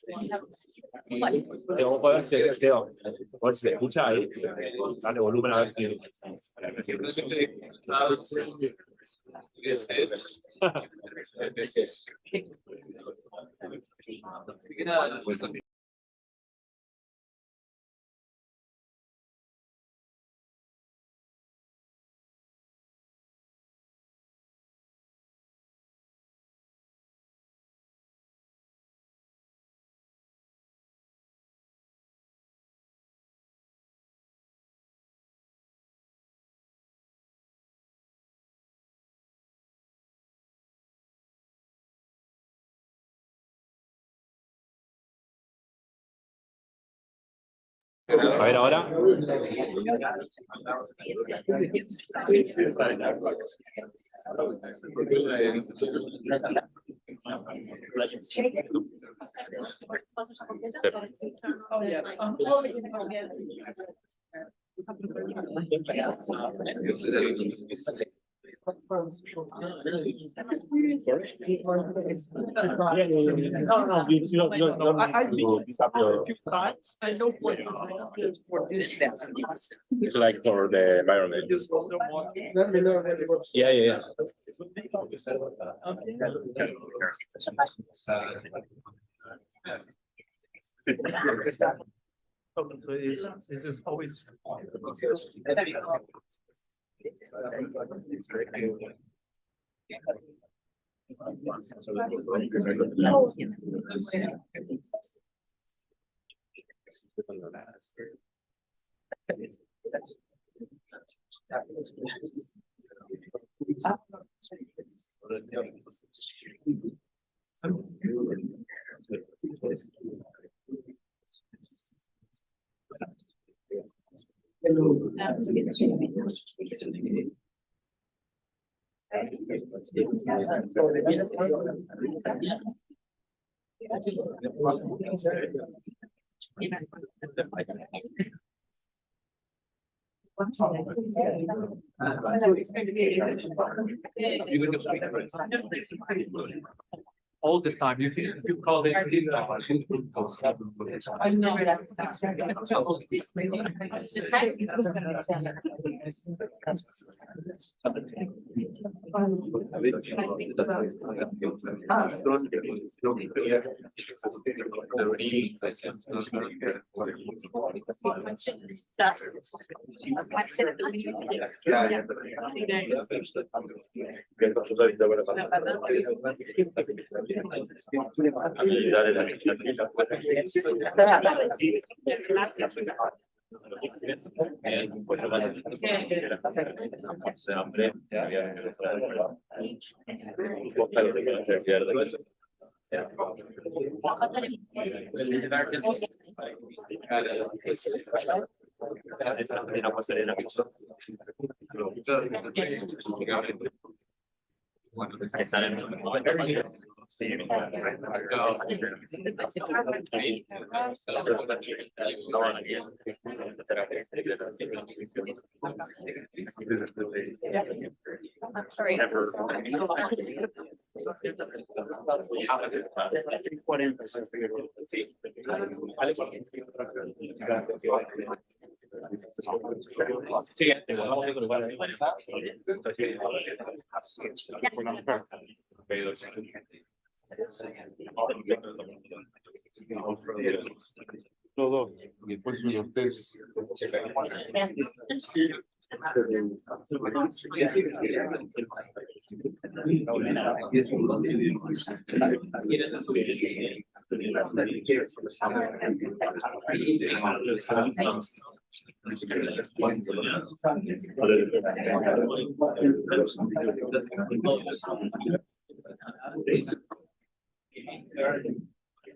Vamos a ver si Teo, a ver si se escucha ahí. Dale volumen a ver si. A ver ahora. It's like for the environment. Let me know what's. Yeah. It is always. All the time. You call it. I know sorry. Todo, y después unos test.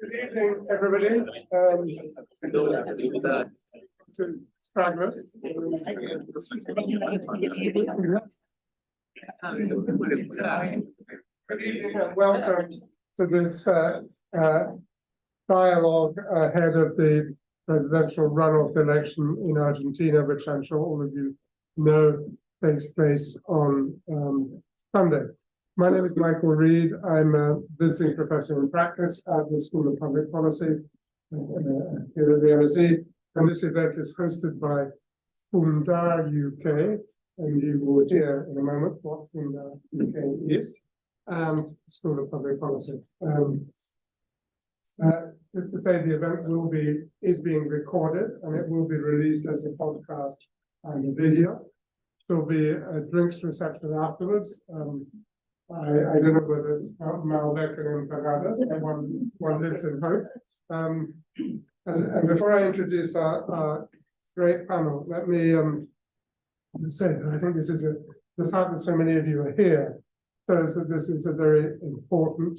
Good evening, everybody. Fabulous. Good evening and welcome to this dialogue ahead of the presidential runoff election in Argentina, which I'm sure all of you know takes place on Sunday. My name is Michael Reed. I'm a visiting professor in practice at the School of Public Policy here at the LSE. And this event is hosted by Fundar UK, and you will hear in a moment what Fundar UK is, and School of Public Policy. Just to say, the event is being recorded, and it will be released as a podcast and a video. There'll be a drinks reception afterwards. I don't know whether it's Malbec and Empanadas, one lives in hope. And before I introduce our great panel, let me say that I think this is the fact that so many of you are here shows that this is a very important,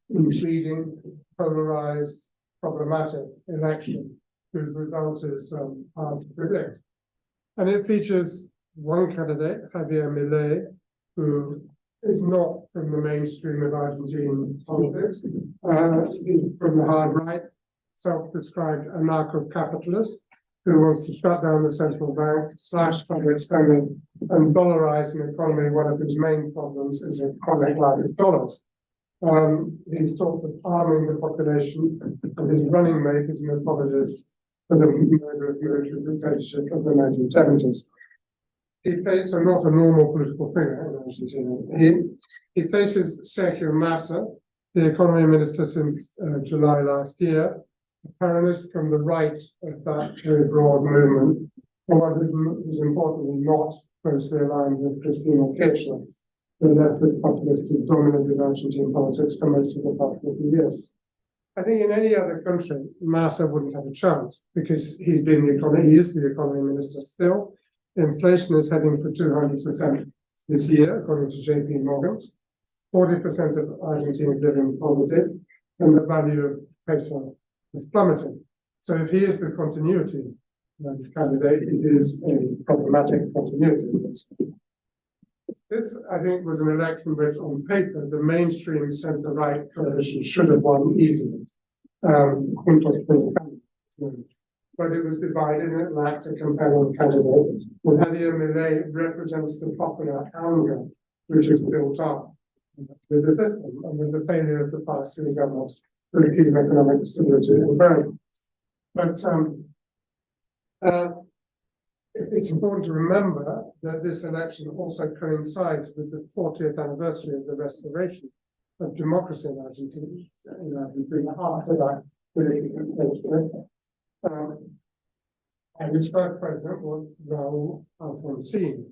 intriguing, polarized, problematic election whose result is hard to predict. And it features one candidate, Javier Milei, who is not from the mainstream of Argentine politics, from the hard right, self-described anarcho-capitalist, who wants to shut down the central bank, slash public spending, and dollarize an economy, one of whose main problems is a chronic lack of dollars. He's talked of arming the population, and his running mate is an apologist for the murder of military dictatorship of the 1970s. He faces not a normal political figure in Argentina. He faces Sergio Massa, the economy minister since July last year, a Peronist from the right of that very broad movement, and one who is importantly not closely aligned with Cristina Kirchner, the leftist populist who's dominated Argentine politics for most of the past 50 years. I think in any other country, Massa wouldn't have a chance because he is the economy minister still. Inflation is heading for 200% this year, according to JP Morgan. 40% of Argentinians live in poverty, and the value of peso is plummeting. So if he is the continuity candidate, it is a problematic continuity. This, I think, was an election which, on paper, the mainstream centre-right coalition should have won easily. But it was divided and it lacked a compelling candidate. And Javier Milei represents the popular anger which is built up with the system and with the failure of the past three governments to achieve economic stability and growth. But it's important to remember that this election also coincides with the 40th anniversary of the restoration of democracy in Argentina. After that, and its first president was Raúl Alfonsín,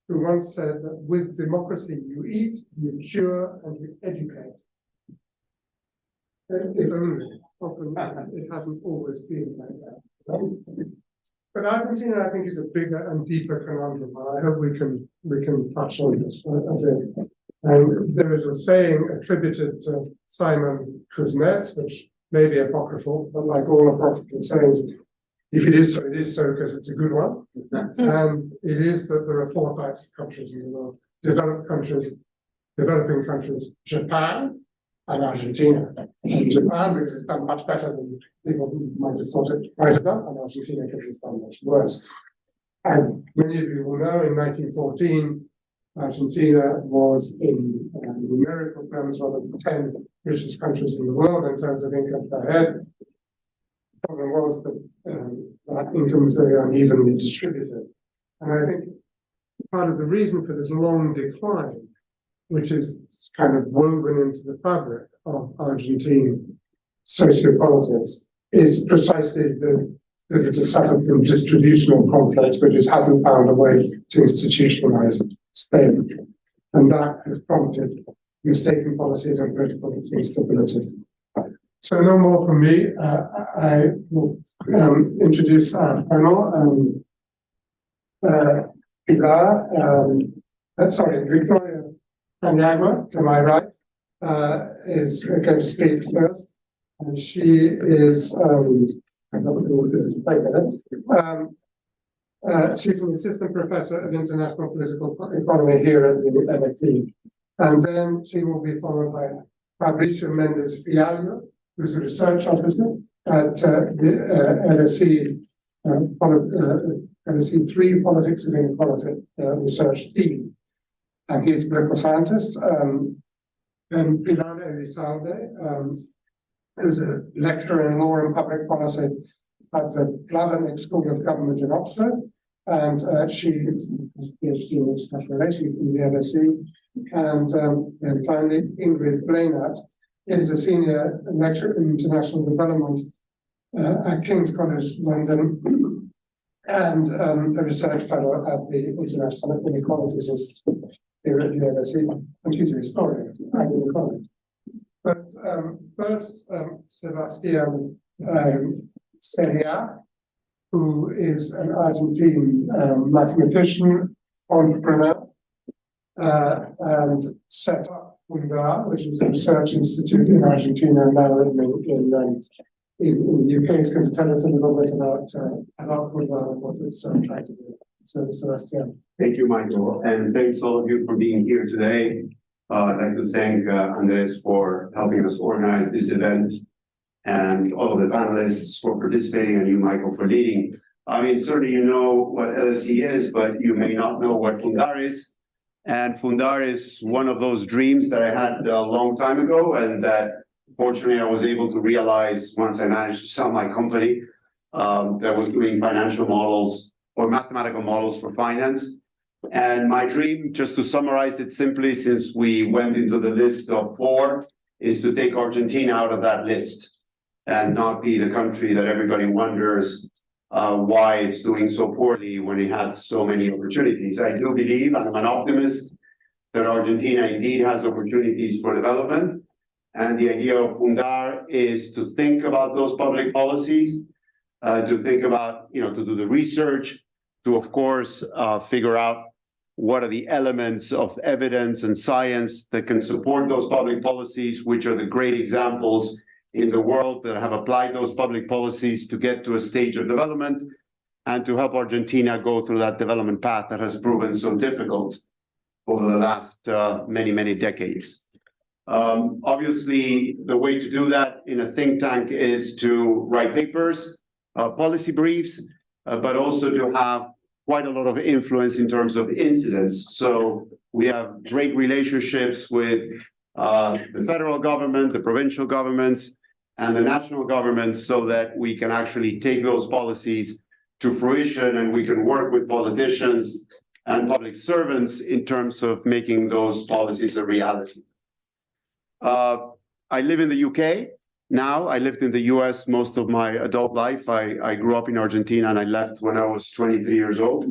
who once said that with democracy you eat, you cure, and you educate. If only, often it hasn't always been like that. But Argentina, I think, is a bigger and deeper conundrum. I hope we can touch on this a bit. And there is a saying attributed to Simon Kuznets, which may be apocryphal, but like all apocryphal sayings, if it is so because it's a good one. And it is that there are four types of countries in the world: developed countries, developing countries, Japan, and Argentina. And Japan, because it's done much better than people might have thought it might have done, and Argentina, because it's done much worse. And many of you will know, in 1914, Argentina was, in numerical terms, one of the 10 richest countries in the world in terms of income per head. The problem was that that income was very unevenly distributed. And I think part of the reason for this long decline, which is kind of woven into the fabric of Argentine sociopolitics, is precisely that it has suffered from distributional conflict, which it hasn't found a way to institutionalize state. And that has prompted mistaken policies and political instability. So no more from me. I will introduce our panel. Victoria Paniagua, to my right, is going to speak first. And she is, she's an assistant professor of international political economy here at the LSE. And then she will be followed by Fabricio Mendes Fiallo, who's a research officer at the LSE, LSE 3 Politics of Inequality research team. and he's a political scientist. And Pilar Elizalde, who's a lecturer in law and public policy at the Blavatnik School of Government in Oxford, and she has a PhD in international relations from the LSE. And finally, Ingrid Blainat is a senior lecturer in international development at King's College London, and a research fellow at the International Inequalities Institute here at the LSE. And she's a historian and an economist. But first, Sebastián Celia, who is an Argentine mathematician, entrepreneur, and set up Fundar, which is a research institute in Argentina and now in the UK. Is going to tell us a little bit about Fundar and what it's trying to do. So, Sebastián. Thank you, Michael, and thanks all of you for being here today. I'd like to thank Andres for helping us organize this event, and all of the panelists for participating, and you, Michael, for leading. I mean, certainly you know what LSE is, but you may not know what Fundar is. And Fundar is one of those dreams that I had a long time ago, and that fortunately I was able to realize once I managed to sell my company that was doing financial models or mathematical models for finance. And my dream, just to summarize it simply, since we went into the list of 4, is to take Argentina out of that list and not be the country that everybody wonders why it's doing so poorly when it had so many opportunities. I do believe, and I'm an optimist, that Argentina indeed has opportunities for development. And the idea of Fundar is to think about those public policies, to think about, to do the research, to, of course, figure out what are the elements of evidence and science that can support those public policies, which are the great examples in the world that have applied those public policies to get to a stage of development, and to help Argentina go through that development path that has proven so difficult over the last many, many decades. Obviously, the way to do that in a think tank is to write papers, policy briefs, but also to have quite a lot of influence in terms of incidents. So we have great relationships with the federal government, the provincial governments, and the national government, so that we can actually take those policies to fruition, and we can work with politicians and public servants in terms of making those policies a reality. I live in the UK now. I lived in the US most of my adult life. I grew up in Argentina, and I left when I was 23 years old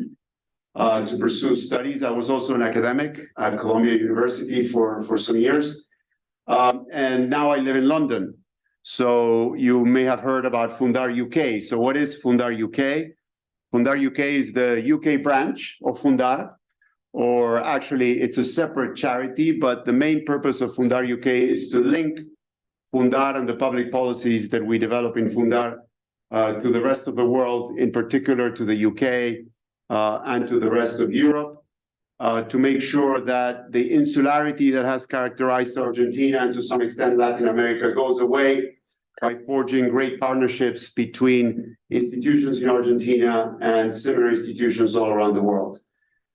to pursue studies. I was also an academic at Columbia University for some years. And now I live in London. So you may have heard about Fundar UK. So what is Fundar UK? Fundar UK is the UK branch of Fundar, or actually it's a separate charity, but the main purpose of Fundar UK is to link Fundar and the public policies that we develop in Fundar to the rest of the world, in particular to the UK and to the rest of Europe, to make sure that the insularity that has characterized Argentina and to some extent Latin America goes away, by forging great partnerships between institutions in Argentina and similar institutions all around the world.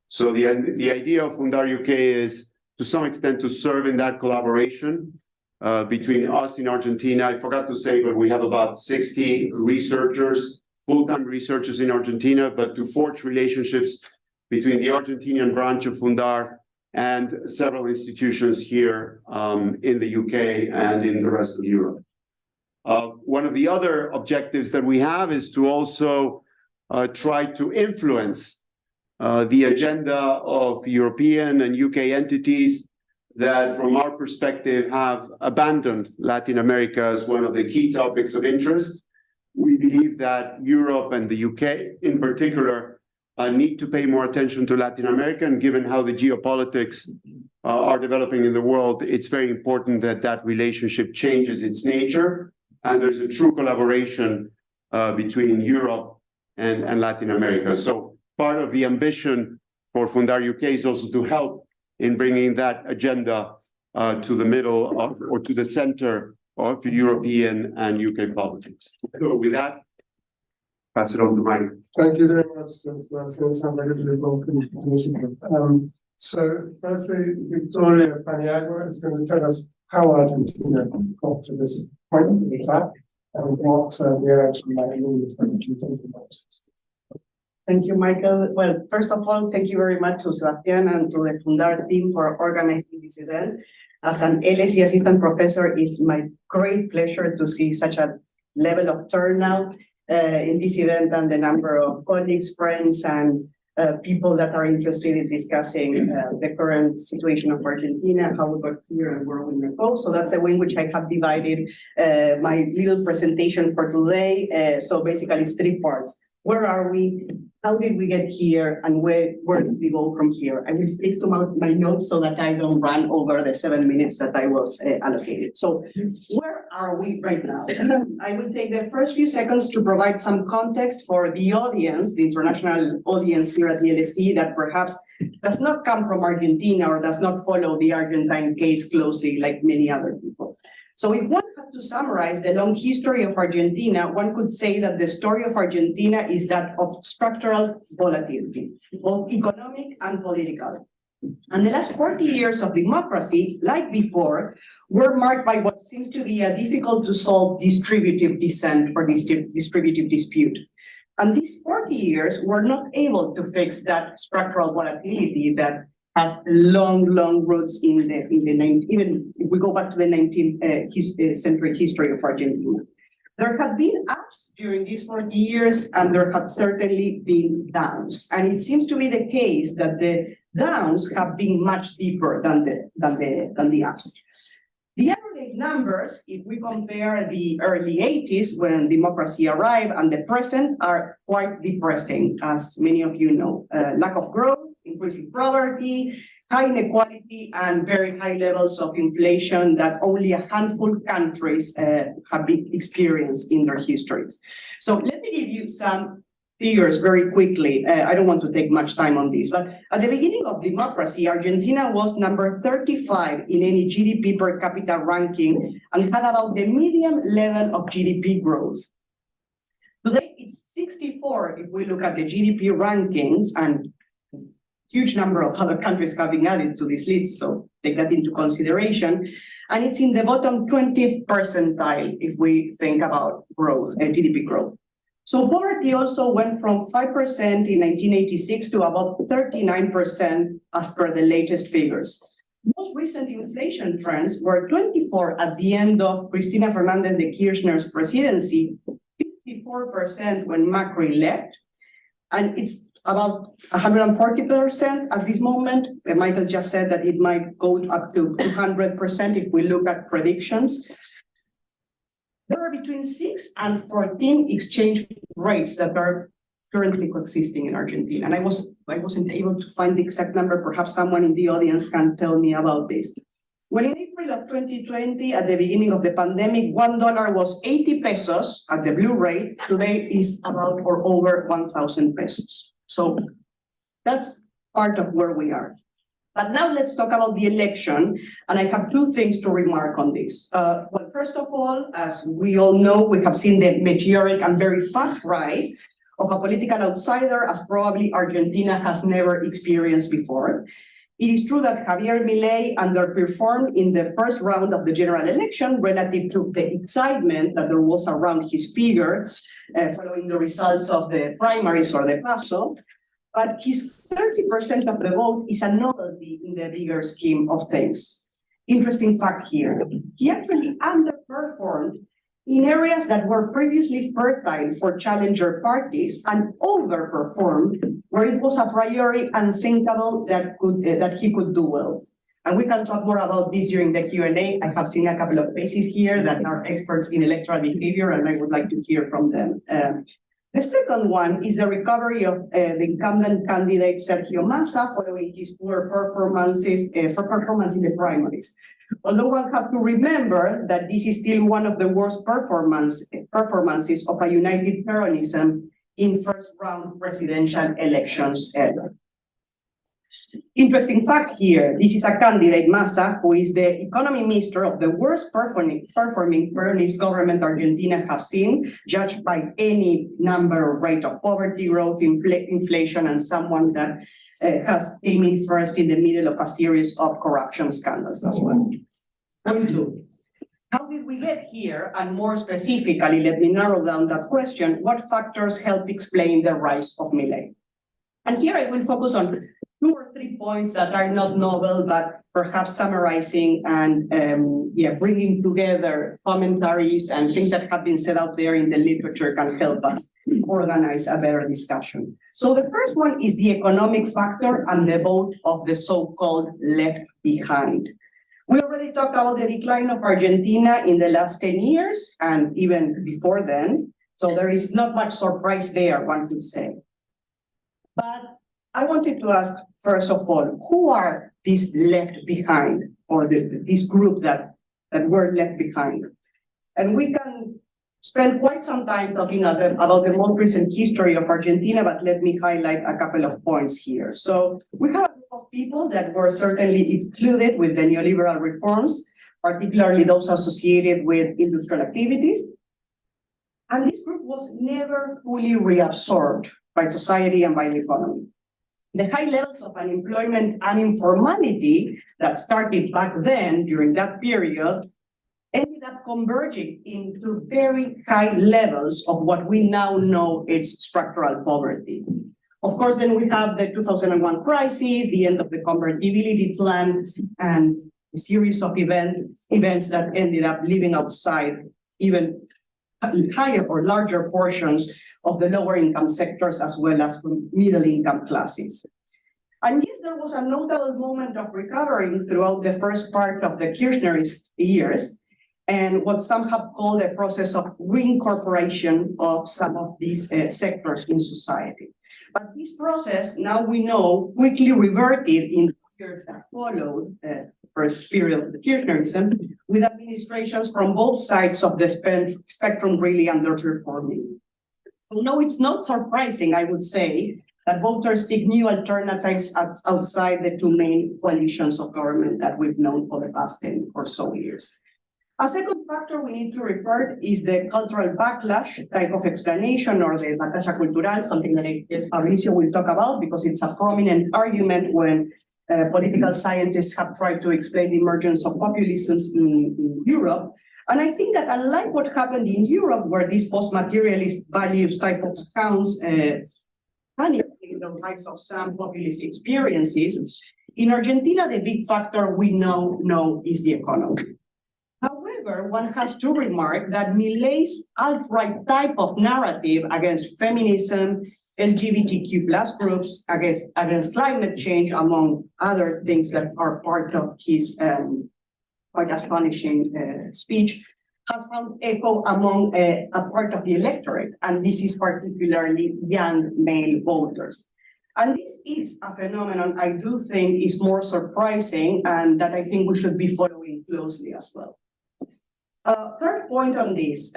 So the idea of Fundar UK is to some extent to serve in that collaboration between us in Argentina. I forgot to say, but we have about 60 researchers, full-time researchers in Argentina, but to forge relationships between the Argentinian branch of Fundar and several institutions here in the UK and in the rest of Europe. One of the other objectives that we have is to also try to influence the agenda of European and UK entities that, from our perspective, have abandoned Latin America as one of the key topics of interest. We believe that Europe and the UK in particular need to pay more attention to Latin America, and given how the geopolitics are developing in the world, it's very important that that relationship changes its nature, and there's a true collaboration between Europe and Latin America. So part of the ambition for Fundar UK is also to help in bringing that agenda to the middle of, or to the center of European and UK politics. So with that, pass it on to Mike. Thank you very much. That's going to sound like a really welcome initiative. So firstly, Victoria Paniagua is going to tell us how Argentina got to this point of attack and what the election might mean for Argentina. Thank you, Michael. Well, first of all, thank you very much to Sebastian and to the Fundar team for organizing this event. As an LSE assistant professor, it's my great pleasure to see such a level of turnout in this event and the number of colleagues, friends, and people that are interested in discussing the current situation of Argentina, how we got here and where we may go. So that's the way in which I have divided my little presentation for today. So basically it's three parts. Where are we? How did we get here? And where did we go from here? I will stick to my notes so that I don't run over the 7 minutes that I was allocated. So where are we right now? I will take the first few seconds to provide some context for the audience, the international audience here at the LSE that perhaps does not come from Argentina or does not follow the Argentine case closely like many other people. So if one had to summarize the long history of Argentina, one could say that the story of Argentina is that of structural volatility, both economic and political. And the last 40 years of democracy, like before, were marked by what seems to be a difficult to solve distributive dissent or distributive dispute. And these 40 years were not able to fix that structural volatility that has long roots in the even if we go back to the 19th century history of Argentina. There have been ups during these 40 years, and there have certainly been downs. And it seems to be the case that the downs have been much deeper than the ups. The aggregate numbers, if we compare the early 80s when democracy arrived and the present, are quite depressing, as many of you know. Lack of growth, increasing poverty, high inequality, and very high levels of inflation that only a handful of countries have been experienced in their histories. So let me give you some figures very quickly. I don't want to take much time on this, but at the beginning of democracy, Argentina was number 35 in any GDP per capita ranking and had about the medium level of GDP growth. Today, it's 64 if we look at the GDP rankings, and huge number of other countries have been added to this list, so take that into consideration. And it's in the bottom 20th percentile if we think about growth, GDP growth. So poverty also went from 5% in 1986 to about 39% as per the latest figures. Most recent inflation trends were 24 at the end of Cristina Fernández de Kirchner's presidency, 54% when Macri left, and it's about 140% at this moment. Michael just said that it might go up to 200% if we look at predictions. There are between 6 and 14 exchange rates that are currently coexisting in Argentina. And I wasn't able to find the exact number. Perhaps someone in the audience can tell me about this. When in April of 2020, at the beginning of the pandemic, $1 was 80 pesos at the blue rate. Today is about or over 1,000 pesos. So that's part of where we are. But now let's talk about the election, and I have two things to remark on this. Well, first of all, as we all know, we have seen the meteoric and very fast rise of a political outsider as probably Argentina has never experienced before. It is true that Javier Milei underperformed in the first round of the general election relative to the excitement that there was around his figure following the results of the primaries or the PASO. But his 30% of the vote is a novelty in the bigger scheme of things. Interesting fact here, he actually underperformed in areas that were previously fertile for challenger parties and overperformed where it was a priori unthinkable that he could do well. And we can talk more about this during the Q&A. I have seen a couple of faces here that are experts in electoral behavior, and I would like to hear from them. The second one is the recovery of the incumbent candidate Sergio Massa following his poor performance in the primaries. Although one has to remember that this is still one of the worst performances of a united Peronism in first-round presidential elections ever. Interesting fact here, this is a candidate, Massa, who is the economy minister of the worst performing Peronist government Argentina has seen, judged by any number or rate of poverty growth, inflation, and someone that has came in first in the middle of a series of corruption scandals as well. Point two. How did we get here? And more specifically, let me narrow down that question. What factors help explain the rise of Milei? And here I will focus on 2 or 3 points that are not novel, but perhaps summarizing and bringing together commentaries and things that have been said out there in the literature can help us organize a better discussion. So the first one is the economic factor and the vote of the so-called left behind. We already talked about the decline of Argentina in the last 10 years and even before then. So there is not much surprise there, one could say. But I wanted to ask, first of all, who are these left behind, or this group that were left behind? And we can spend quite some time talking about the most recent history of Argentina, but let me highlight a couple of points here. So we have a group of people that were certainly excluded with the neoliberal reforms, particularly those associated with industrial activities. And this group was never fully reabsorbed by society and by the economy. The high levels of unemployment and informality that started back then during that period ended up converging into very high levels of what we now know is structural poverty. Of course, then we have the 2001 crisis, the end of the convertibility plan, and a series of events that ended up leaving outside even higher or larger portions of the lower income sectors as well as from middle income classes. And yes, there was a notable moment of recovery throughout the first part of the Kirchnerist years, and what some have called a process of reincorporation of some of these sectors in society. But this process, now we know, quickly reverted in the years that followed the first period of the Kirchnerism, with administrations from both sides of the spectrum really underperforming. So no, it's not surprising, I would say, that voters seek new alternatives outside the two main coalitions of government that we've known for the past 10 or so years. A second factor we need to refer is the cultural backlash type of explanation, or the batalla cultural, something that I guess Fabricio will talk about because it's a prominent argument when political scientists have tried to explain the emergence of populisms in Europe. And I think that unlike what happened in Europe, where these post-materialist values type of counts manipulating the rise of some populist experiences, in Argentina, the big factor we now know is the economy. However, one has to remark that Milei's alt-right type of narrative against feminism, LGBTQ plus groups, against climate change, among other things that are part of his quite astonishing speech, has found echo among a part of the electorate, and this is particularly young male voters. And this is a phenomenon I do think is more surprising and that I think we should be following closely as well. Third point on this,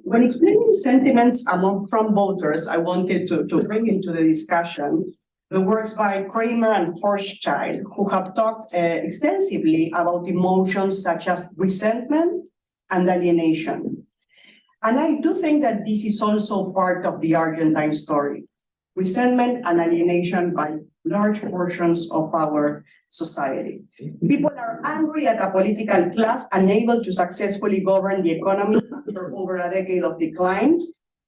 when explaining sentiments among Trump voters, I wanted to bring into the discussion the works by Kramer and Hochschild, who have talked extensively about emotions such as resentment and alienation. And I do think that this is also part of the Argentine story. Resentment and alienation by large portions of our society. People are angry at a political class unable to successfully govern the economy for over a decade of decline.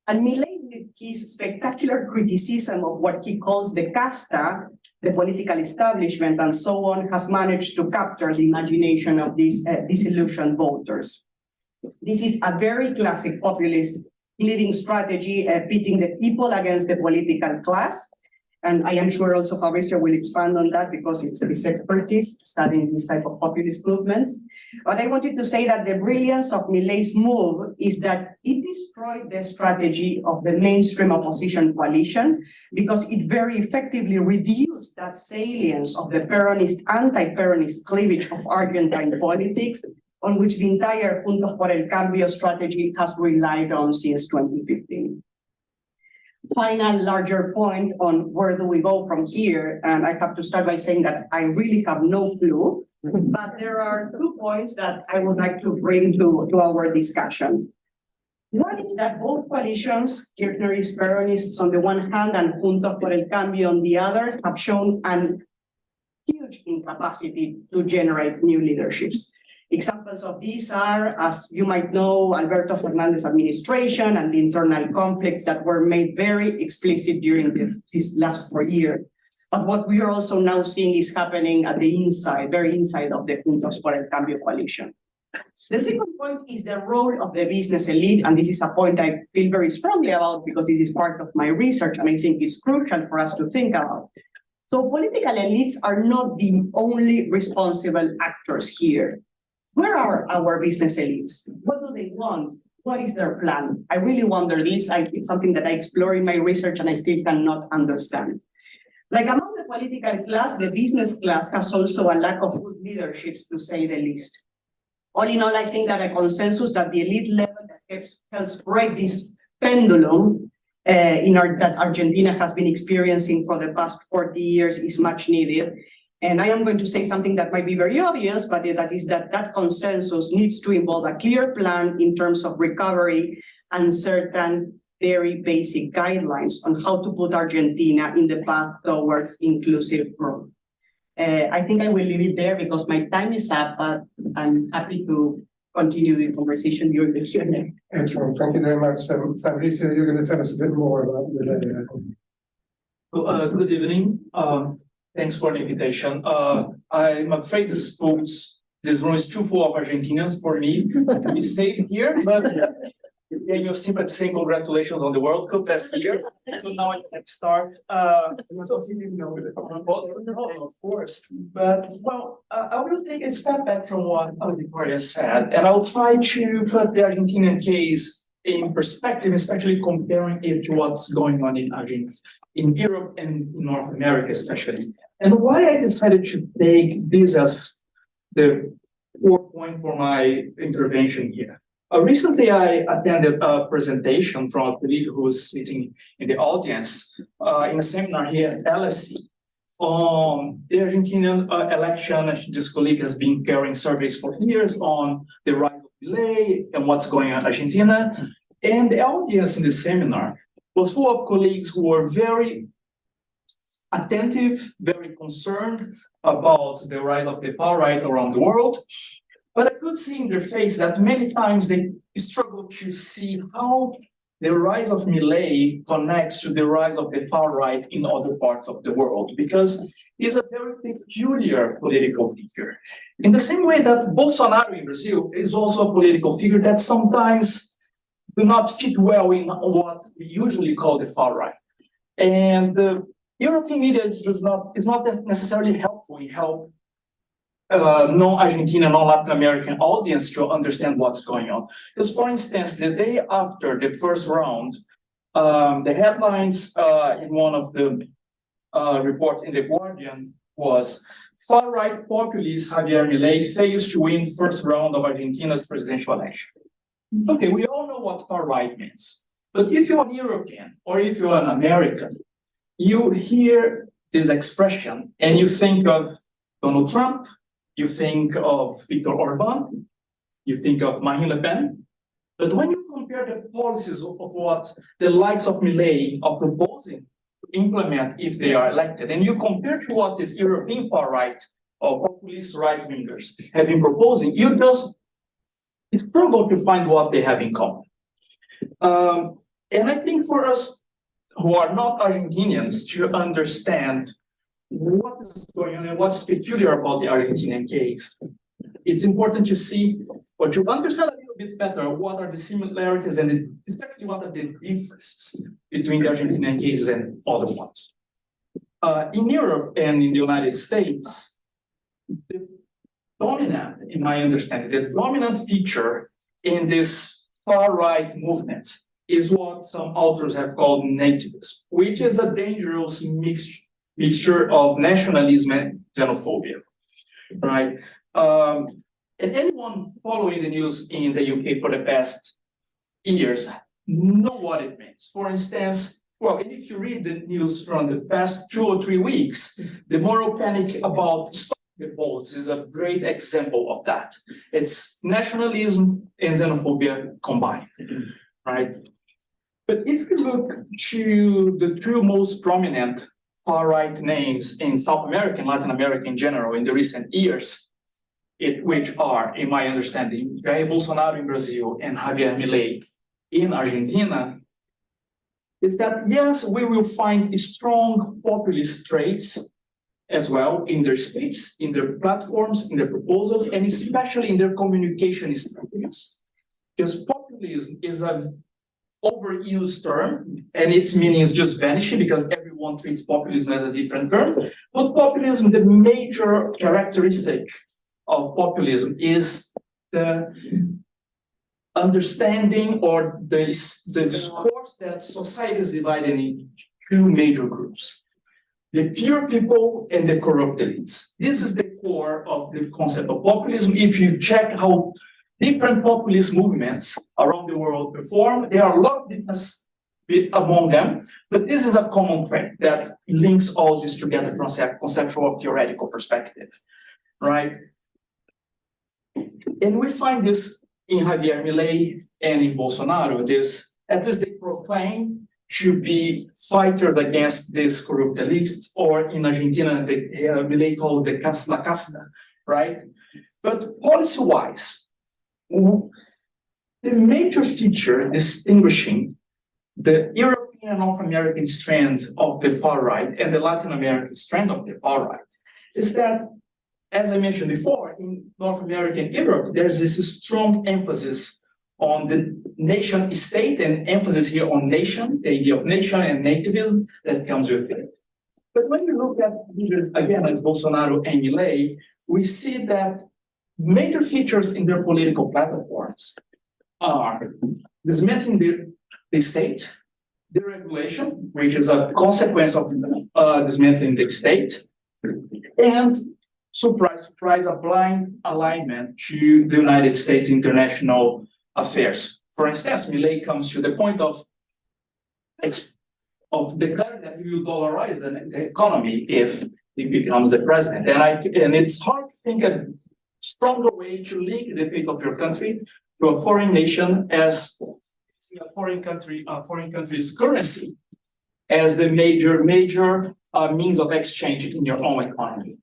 And Milei, with his spectacular criticism of what he calls the casta, the political establishment, and so on, has managed to capture the imagination of these disillusioned voters. This is a very classic populist living strategy, pitting the people against the political class. And I am sure also Fabricio will expand on that because it's his expertise studying this type of populist movements. But I wanted to say that the brilliance of Milei's move is that it destroyed the strategy of the mainstream opposition coalition because it very effectively reduced that salience of the Peronist, anti-Peronist cleavage of Argentine politics, on which the entire Juntos por el Cambio strategy has relied on since 2015. Final larger point on where do we go from here, and I have to start by saying that I really have no clue, but there are 2 points that I would like to bring to our discussion. One is that both coalitions, Kirchnerist Peronists on the one hand and Juntos por el Cambio on the other, have shown an huge incapacity to generate new leaderships. Examples of these are, as you might know, Alberto Fernandez administration and the internal conflicts that were made very explicit during these last 4 years. But what we are also now seeing is happening at the inside, very inside of the Juntos por el Cambio coalition. The second point is the role of the business elite, and this is a point I feel very strongly about because this is part of my research, and I think it's crucial for us to think about. So political elites are not the only responsible actors here. Where are our business elites? What do they want? What is their plan? I really wonder this. It's something that I explore in my research and I still cannot understand. Like among the political class, the business class has also a lack of good leaderships, to say the least. All in all, I think that a consensus at the elite level that helps break this pendulum that Argentina has been experiencing for the past 40 years is much needed. And I am going to say something that might be very obvious, but that is that consensus needs to involve a clear plan in terms of recovery and certain very basic guidelines on how to put Argentina in the path towards inclusive growth. I think I will leave it there because my time is up, but I'm happy to continue the conversation during the Q&A. Excellent, thank you very much. Fabricio, you're going to tell us a bit more about the Good evening. Thanks for the invitation. I'm afraid this room is too full of Argentinians for me to be safe here, but yeah, you're simply saying congratulations on the World Cup last year. So now I can start. Of course. But well, I will take a step back from what Victoria said, and I'll try to put the Argentinian case in perspective, especially comparing it to what's going on in Argentina, in Europe and North America especially. And why I decided to take this as the core point for my intervention here. Recently, I attended a presentation from a colleague who was sitting in the audience in a seminar here at LSE on the Argentinian election. This colleague has been carrying surveys for years on the rise of delay and what's going on in Argentina. And the audience in the seminar was full of colleagues who were very attentive, very concerned about the rise of the far right around the world. But I could see in their face that many times they struggle to see how the rise of Milei connects to the rise of the far right in other parts of the world, because he's a very peculiar political figure. In the same way that Bolsonaro in Brazil is also a political figure that sometimes do not fit well in what we usually call the far right. And the European media is not necessarily helpful in help non-Argentina, non-Latin American audience to understand what's going on. Because, for instance, the day after the first round, the headlines in one of the reports in The Guardian was far-right populist Javier Milei fails to win first round of Argentina's presidential election. Okay, we all know what far-right means. But if you're an European or if you're an American, you hear this expression and you think of Donald Trump, you think of Viktor Orban, you think of Marine Le Pen. But when you compare the policies of what the likes of Milei are proposing to implement if they are elected, and you compare to what this European far right or populist right wingers have been proposing, you just struggle to find what they have in common. And I think for us who are not Argentinians to understand what is going on and what's peculiar about the Argentinian case, it's important to see or to understand a little bit better what are the similarities and especially what are the differences between the Argentinian cases and other ones. In Europe and in the United States, the dominant, in my understanding, the dominant feature in this far-right movements is what some authors have called nativism, which is a dangerous mixture of nationalism and xenophobia, right? And anyone following the news in the UK for the past years know what it means. For instance, well, if you read the news from the past 2 or 3 weeks, the moral panic about the votes is a great example of that. It's nationalism and xenophobia combined, right? But if you look to the two most prominent far-right names in South America and Latin America in general in the recent years, which are, in my understanding, Jair Bolsonaro in Brazil and Javier Milei in Argentina, is that yes, we will find strong populist traits as well in their speech, in their platforms, in their proposals, and especially in their communication strategies. Because populism is an overused term, and its meaning is just vanishing because everyone treats populism as a different term. But populism, the major characteristic of populism is the understanding or the discourse that society is divided into two major groups: the pure people and the corrupt elites. This is the core of the concept of populism. If you check how different populist movements around the world perform, there are a lot of differences among them, but this is a common thread that links all this together from a conceptual or theoretical perspective, right? And we find this in Javier Milei and in Bolsonaro. This, at least they proclaim to be fighters against this corrupt elites, or in Argentina, Milei called the la casta, right? But policy-wise, the major feature distinguishing the European and North American strand of the far right and the Latin American strand of the far right is that, as I mentioned before, in North America and Europe, there's this strong emphasis on the nation state and emphasis here on nation, the idea of nation and nativism that comes with it. But when you look at leaders, again, as Bolsonaro and Milei, we see that major features in their political platforms are dismantling the state, deregulation, which is a consequence of dismantling the state, and surprise, surprise, a blind alignment to the United States international affairs. For instance, Milei comes to the point of declaring that he will dollarize the economy if he becomes the president. And it's hard to think a stronger way to link the fate of your country to a foreign nation as a foreign country's currency as the major means of exchange in your own economy.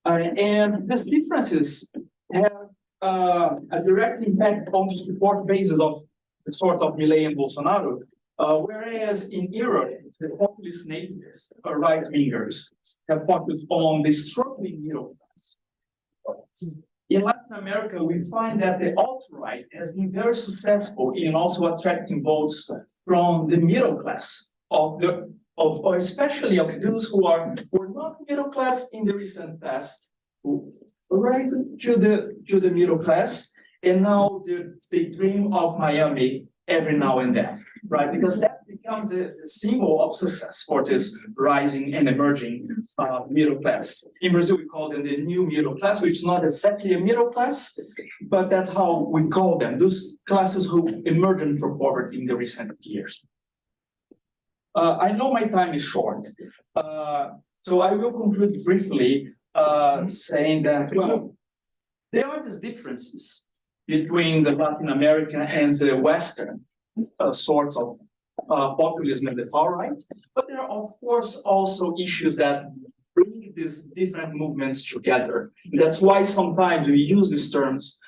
And these differences have a direct impact on the support bases of the sort of Milei and Bolsonaro, whereas in Europe, the populist nativists or right-wingers have focused on the struggling middle class. In Latin America, we find that the alt-right has been very successful in also attracting votes from the middle class, or especially of those who were not middle class in the recent past, who rise to the middle class, and now they dream of Miami every now and then, right? Because that becomes a symbol of success for this rising and emerging middle class. In Brazil, we call them the new middle class, which is not exactly a middle class, but that's how we call them, those classes who emerged from poverty in the recent years. I know my time is short, so I will conclude briefly saying that, well, there are these differences between the Latin American and the Western sorts of populism and the far right, but there are, of course, also issues that bring these different movements together. That's why sometimes we use these terms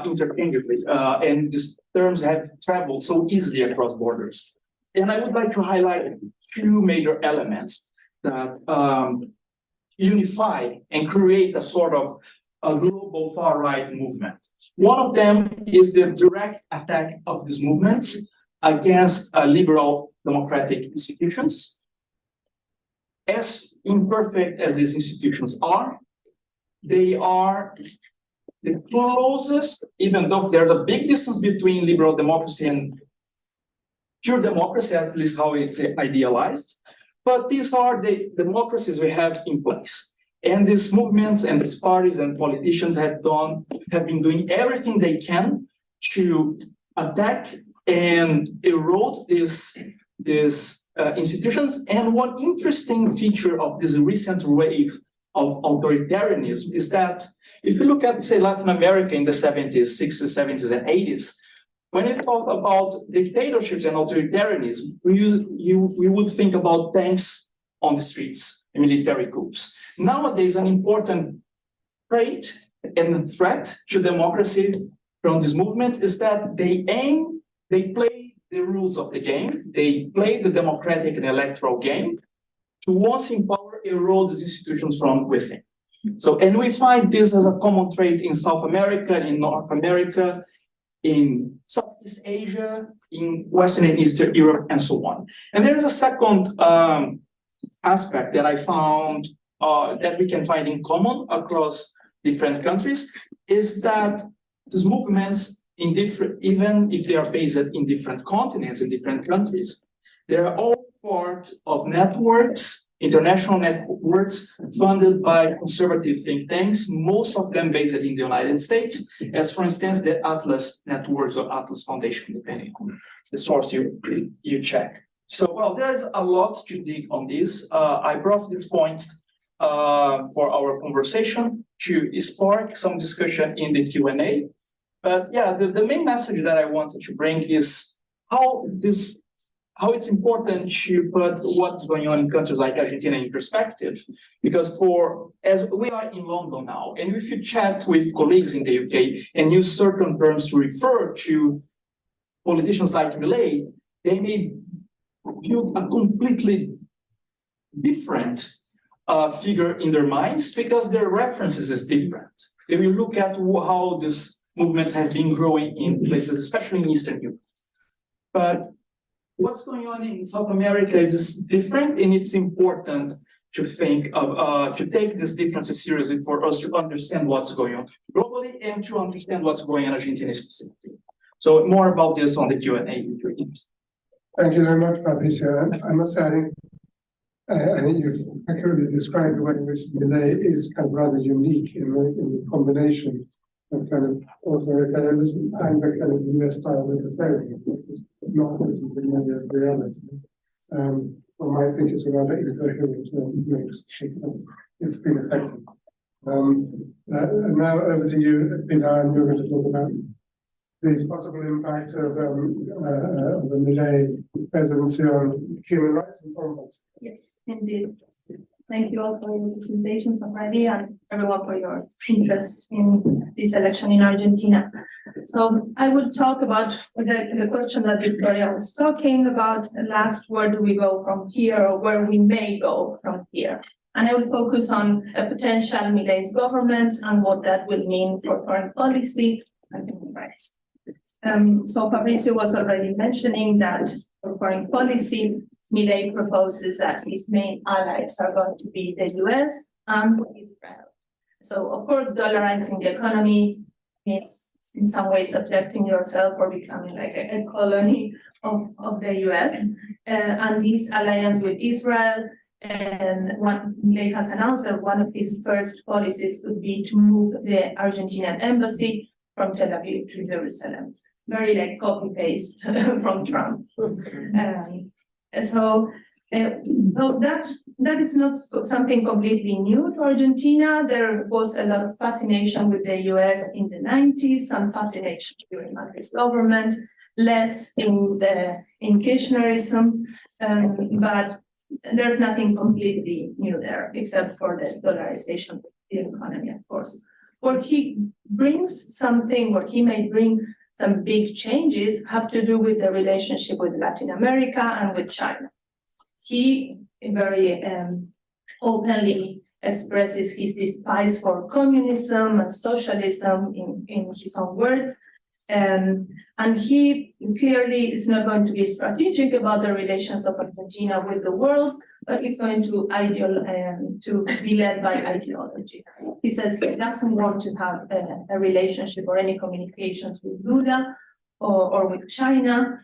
interchangeably, and these terms have traveled so easily across borders. And I would like to highlight two major elements that unify and create a sort of a global far-right movement. One of them is the direct attack of these movements against liberal democratic institutions. As imperfect as these institutions are, they are the closest, even though there's a big distance between liberal democracy and pure democracy, at least how it's idealized, but these are the democracies we have in place. And these movements and these parties and politicians have been doing everything they can to attack and erode these institutions. And one interesting feature of this recent wave of authoritarianism is that if you look at, say, Latin America in the 70s, 60s, 70s, and 80s, when you talk about dictatorships and authoritarianism, we would think about tanks on the streets, military coups. Nowadays, an important trait and threat to democracy from this movement is that they play the rules of the game, they play the democratic and electoral game to once in power erode these institutions from within. So, and we find this as a common trait in South America, in North America, in Southeast Asia, in Western and Eastern Europe, and so on. And there is a second aspect that I found that we can find in common across different countries, is that these movements, even if they are based in different continents, in different countries, they are all part of networks, international networks funded by conservative think tanks, most of them based in the United States, as for instance, the Atlas Networks or Atlas Foundation, depending on the source you check. So, well, there's a lot to dig on this. I brought these points for our conversation to spark some discussion in the Q&A. But yeah, the main message that I wanted to bring is how it's important to put what's going on in countries like Argentina in perspective, because as we are in London now, and if you chat with colleagues in the UK and use certain terms to refer to politicians like Milei, they may build a completely different figure in their minds because their references is different. They will look at how these movements have been growing in places, especially in Eastern Europe. But what's going on in South America is different, and it's important to think of, to take these differences seriously for us to understand what's going on globally and to understand what's going on in Argentina specifically. So more about this on the Q&A if you're interested. Thank you very much, Fabricio. I must say, I think you've accurately described the way in which Milei is kind of rather unique in the combination of kind of authoritarianism and the kind of US style libertarianism, which is not written in many of the others. I think it's a rather incoherent mix. It's been effective. Now over to you, Pilar, and you're going to talk about the possible impact of the Milei presidency on human rights and foreign policy. Yes, indeed. Thank you all for your presentations already and everyone for your interest in this election in Argentina. So I will talk about the question that Victoria was talking about last, where do we go from here, or where we may go from here. And I will focus on a potential Milei's government and what that will mean for foreign policy and human rights. So Fabricio was already mentioning that for foreign policy, Milei proposes that his main allies are going to be the US and Israel. So of course, dollarizing the economy means in some way subjecting yourself or becoming like a colony of the US. And this alliance with Israel, and Milei has announced that one of his first policies would be to move the Argentinian embassy from Tel Aviv to Jerusalem. Very like copy-paste from Trump. So that is not something completely new to Argentina. There was a lot of fascination with the US in the 90s, some fascination during Macri's government, less in Kirchnerism, but there's nothing completely new there, except for the dollarization of the economy, of course. Where he brings something, where he may bring some big changes, have to do with the relationship with Latin America and with China. He very openly expresses his despise for communism and socialism in his own words. And he clearly is not going to be strategic about the relations of Argentina with the world, but he's going to be led by ideology. He says he doesn't want to have a relationship or any communications with Lula or with China.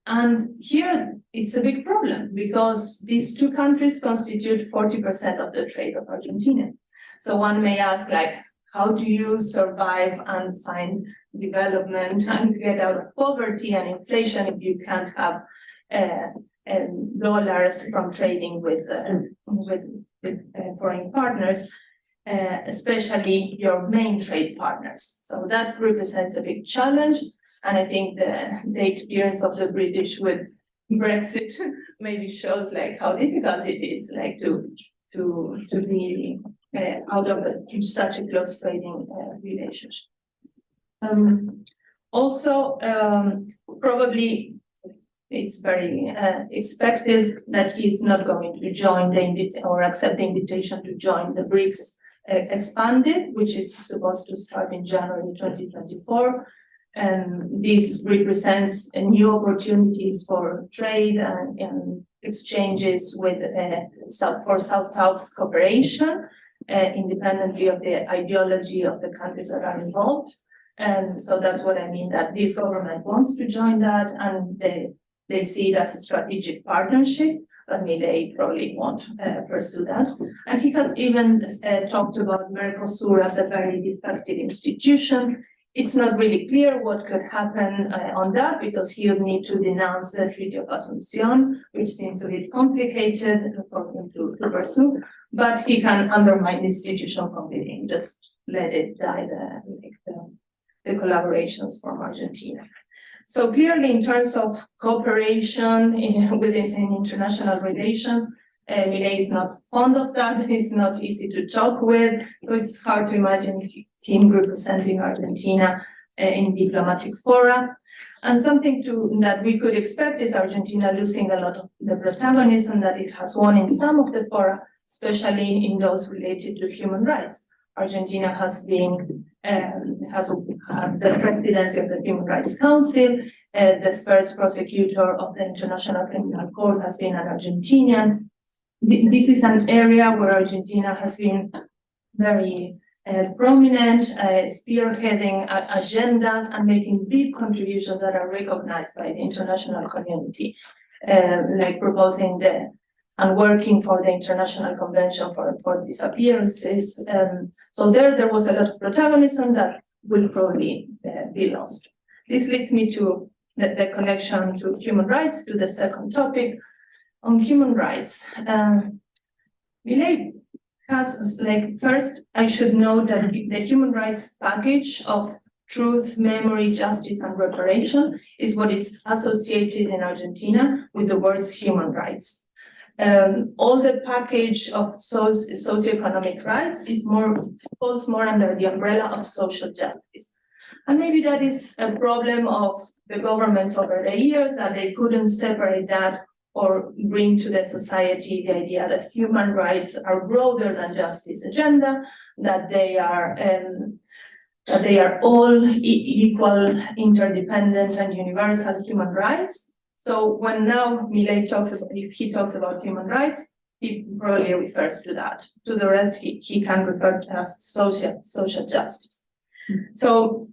And here it's a big problem because these two countries constitute 40% of the trade of Argentina. So one may ask, like, how do you survive and find development and get out of poverty and inflation if you can't have dollars from trading with foreign partners, especially your main trade partners? So that represents a big challenge. And I think the experience of the British with Brexit maybe shows like how difficult it is, like to be out of such a close trading relationship. Also, probably it's very expected that he's not going to join or accept the invitation to join the BRICS expanded, which is supposed to start in January 2024. And this represents new opportunities for trade and exchanges with for South-South cooperation, independently of the ideology of the countries that are involved. And so that's what I mean, that this government wants to join that, and they see it as a strategic partnership, but Milei probably won't pursue that. And he has even talked about Mercosur as a very defective institution. It's not really clear what could happen on that, because he would need to denounce the Treaty of Asunción, which seems a bit complicated according to pursue, but he can undermine the institution completely and just let it die, the collaborations from Argentina. So clearly, in terms of cooperation within international relations, Milei is not fond of that. He's not easy to talk with. So it's hard to imagine him representing Argentina in diplomatic fora. And something that we could expect is Argentina losing a lot of the protagonism that it has won in some of the fora, especially in those related to human rights. Argentina has been has the presidency of the Human Rights Council. The first prosecutor of the International Criminal Court has been an Argentinian. This is an area where Argentina has been very prominent, spearheading agendas and making big contributions that are recognized by the international community, like proposing and working for the International Convention for Enforced Disappearances. So there was a lot of protagonism that will probably be lost. This leads me to the connection to human rights, to the second topic on human rights. Milei has, first, I should note that the human rights package of truth, memory, justice, and reparation is what is associated in Argentina with the words human rights. All the package of socioeconomic rights falls more under the umbrella of social justice. And maybe that is a problem of the governments over the years, that they couldn't separate that or bring to the society the idea that human rights are broader than just this agenda, that they are all equal, interdependent, and universal human rights. So when now Milei if he talks about human rights, he probably refers to that. To the rest, he can refer to as social justice. So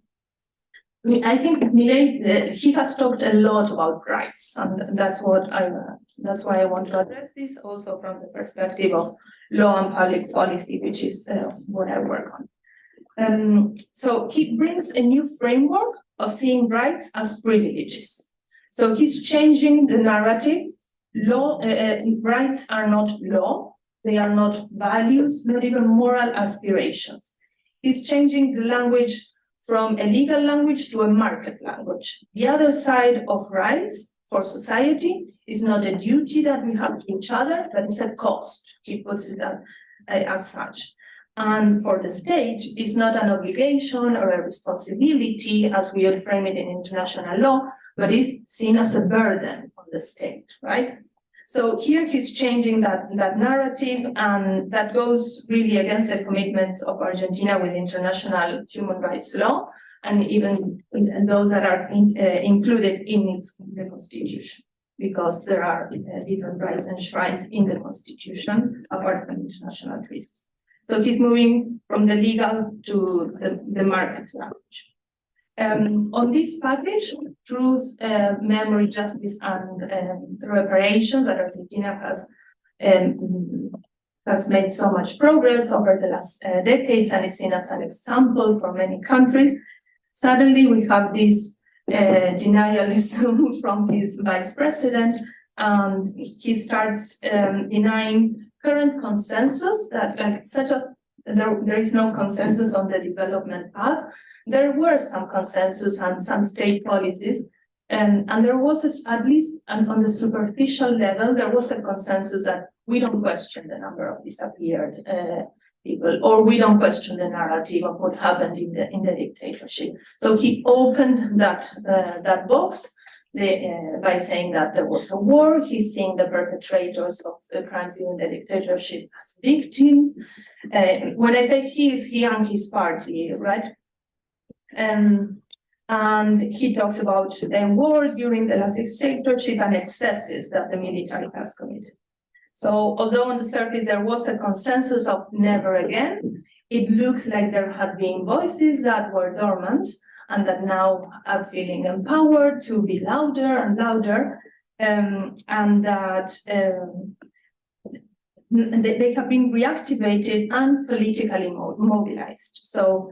I think Milei, he has talked a lot about rights, and that's why I want to address this also from the perspective of law and public policy, which is what I work on. So he brings a new framework of seeing rights as privileges. So he's changing the narrative. Rights are not law, they are not values, not even moral aspirations. He's changing the language from a legal language to a market language. The other side of rights for society is not a duty that we have to each other, but it's a cost. He puts it as such. And for the state, it's not an obligation or a responsibility as we would frame it in international law, but is seen as a burden on the state, right? So here he's changing that narrative, and that goes really against the commitments of Argentina with international human rights law, and even those that are included in the constitution, because there are different rights enshrined in the constitution apart from international treaties. So he's moving from the legal to the market language. On this package, truth, memory, justice, and reparations, that Argentina has made so much progress over the last decades and is seen as an example for many countries. Suddenly, we have this denialism from his vice president, and he starts denying current consensus that, such as there is no consensus on the development path. there were some consensus and some state policies, and there was at least on the superficial level, there was a consensus that we don't question the number of disappeared people, or we don't question the narrative of what happened in the dictatorship. So he opened that box by saying that there was a war. He's seeing the perpetrators of the crimes during the dictatorship as victims. When I say he and his party, right? And he talks about a war during the last dictatorship and excesses that the military has committed. So although on the surface there was a consensus of never again, it looks like there had been voices that were dormant and that now are feeling empowered to be louder and louder, and that they have been reactivated and politically mobilized. So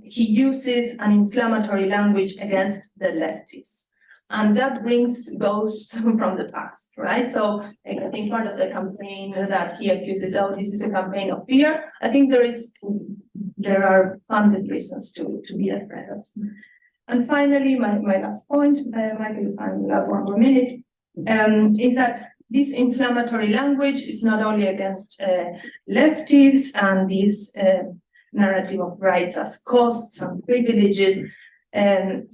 he uses an inflammatory language against the leftists. And that brings ghosts from the past, right? So I think part of the campaign that he accuses, oh, this is a campaign of fear. I think there are funded reasons to be afraid of. And finally, my last point, Michael, I will have one more minute, is that this inflammatory language is not only against leftists and this narrative of rights as costs and privileges, and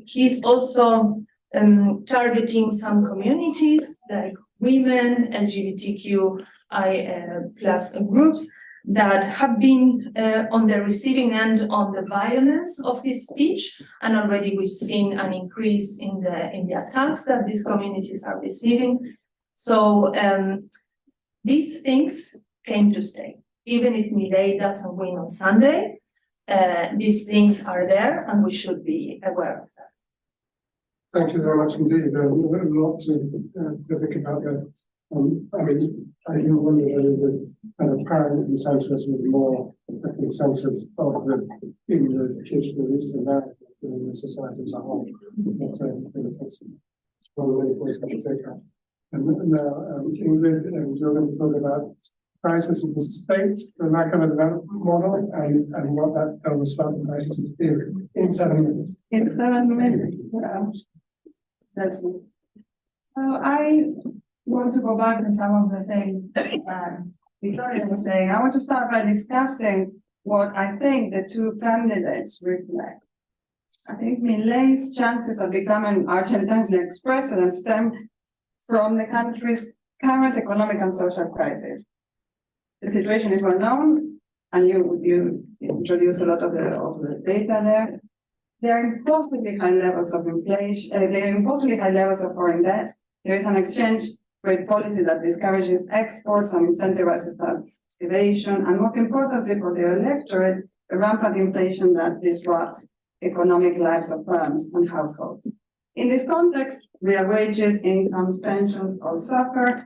he's also targeting some communities like women, LGBTQI plus groups that have been on the receiving end on the violence of his speech, and already we've seen an increase in the attacks that these communities are receiving. So these things came to stay. Even if Milei doesn't win on Sunday, these things are there, and we should be aware of them. Thank you very much indeed. A lot to think about there. I mean, I do wonder whether the apparent consensus was more a consensus of in the case of Eastern America than the society as a whole. But that's one of the many points we can take out. And now, Ingrid, you're going to talk about crisis of the state, the lack of a development model, and what that tells us about the crisis of theory in 7 minutes. In 7 minutes, yeah. That's it. So I want to go back to some of the things that Victoria was saying. I want to start by discussing what I think the two candidates reflect. I think Milei's chances of becoming Argentina's next president stem from the country's current economic and social crisis. The situation is well known, and you introduce a lot of the data there. There are impossibly high levels of inflation, there are impossibly high levels of foreign debt. There is an exchange rate policy that discourages exports and incentivizes tax evasion, and most importantly for the electorate, a rampant inflation that disrupts economic lives of firms and households. In this context, real wages, incomes, pensions all suffer,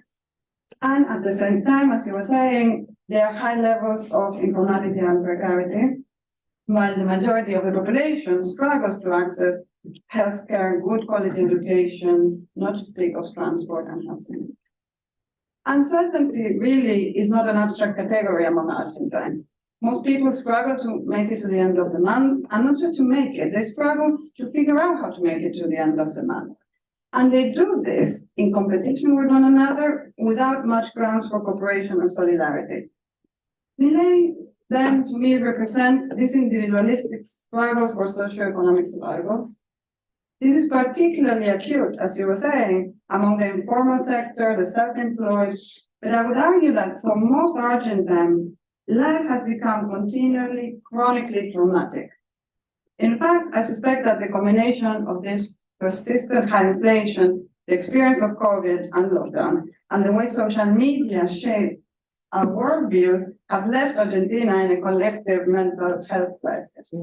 and at the same time, as you were saying, there are high levels of informality and precarity, while the majority of the population struggles to access healthcare, good quality education, not to speak of transport and housing. Uncertainty really is not an abstract category among Argentines. Most people struggle to make it to the end of the month, and not just to make it, they struggle to figure out how to make it to the end of the month. And they do this in competition with one another without much grounds for cooperation and solidarity. Milei then, to me, represents this individualistic struggle for socioeconomic survival. This is particularly acute, as you were saying, among the informal sector, the self-employed, but I would argue that for most Argentines, life has become continually, chronically traumatic. In fact, I suspect that the combination of this persistent high inflation, the experience of COVID and lockdown, and the way social media shape our worldviews have left Argentina in a collective mental health crisis.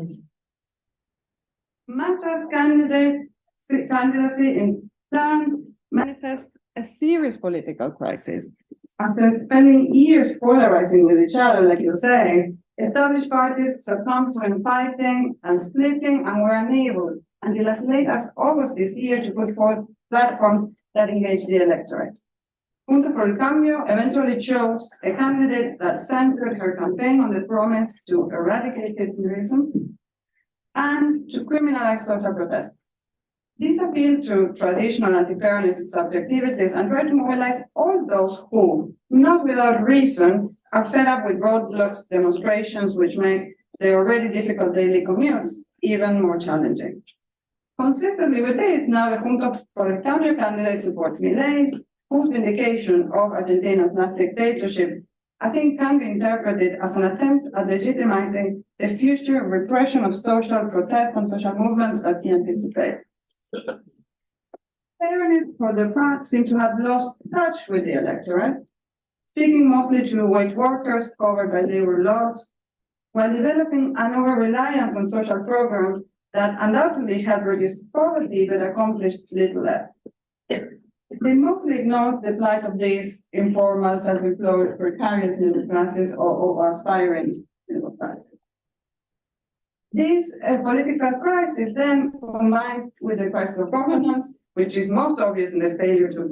Massa's candidacy in turn manifests a serious political crisis. After spending years polarizing with each other, like you're saying, established parties succumbed to infighting and splitting and were unable, until as late as August this year, to put forth platforms that engage the electorate. Junta por el Cambio eventually chose a candidate that centered her campaign on the promise to eradicate populism, and to criminalize social protest. This appealed to traditional anti-fairness subjectivities and tried to mobilize all those who, not without reason, are fed up with roadblocks, demonstrations, which make the already difficult daily commutes even more challenging. Consistently with this, now the Junta for the counter candidate supports Milei, whose vindication of Argentina's last dictatorship, I think, can be interpreted as an attempt at legitimizing the future repression of social protest and social movements that he anticipates. Fairness, for the part, seem to have lost touch with the electorate, speaking mostly to wage workers covered by labor laws, while developing an over-reliance on social programs that undoubtedly have reduced poverty but accomplished little less. They mostly ignored the plight of these informal, self-employed, precarious middle classes or aspiring middle classes. This political crisis then combines with the crisis of governance, which is most obvious in the failure to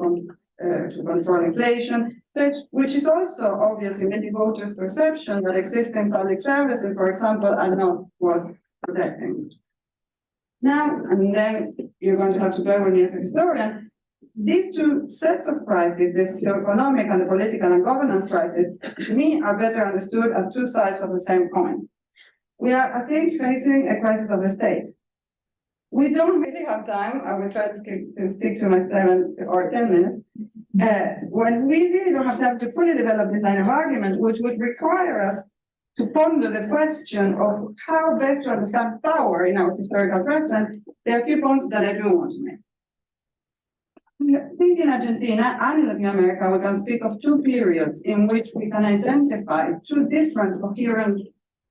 control inflation, but which is also obvious in many voters' perception that existing public services, for example, are not worth protecting. Now, and then you're going to have to bear with me as a historian, these two sets of crises, the socioeconomic and the political and governance crisis, to me are better understood as two sides of the same coin. We are, I think, facing a crisis of the state. We don't really have time. I will try to stick to my 7 or 10 minutes. When we really don't have time to fully develop this line of argument, which would require us to ponder the question of how best to understand power in our historical present, there are a few points that I do want to make. I think in Argentina and in Latin America, we can speak of two periods in which we can identify two different coherent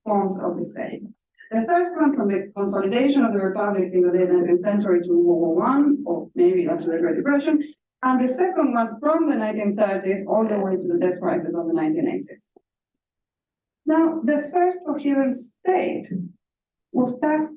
forms of the state. The first one from the consolidation of the republic in the late 19th century to World War I, or maybe up to the Great Depression, and the second one from the 1930s all the way to the debt crisis of the 1980s. Now, the first coherent state was tasked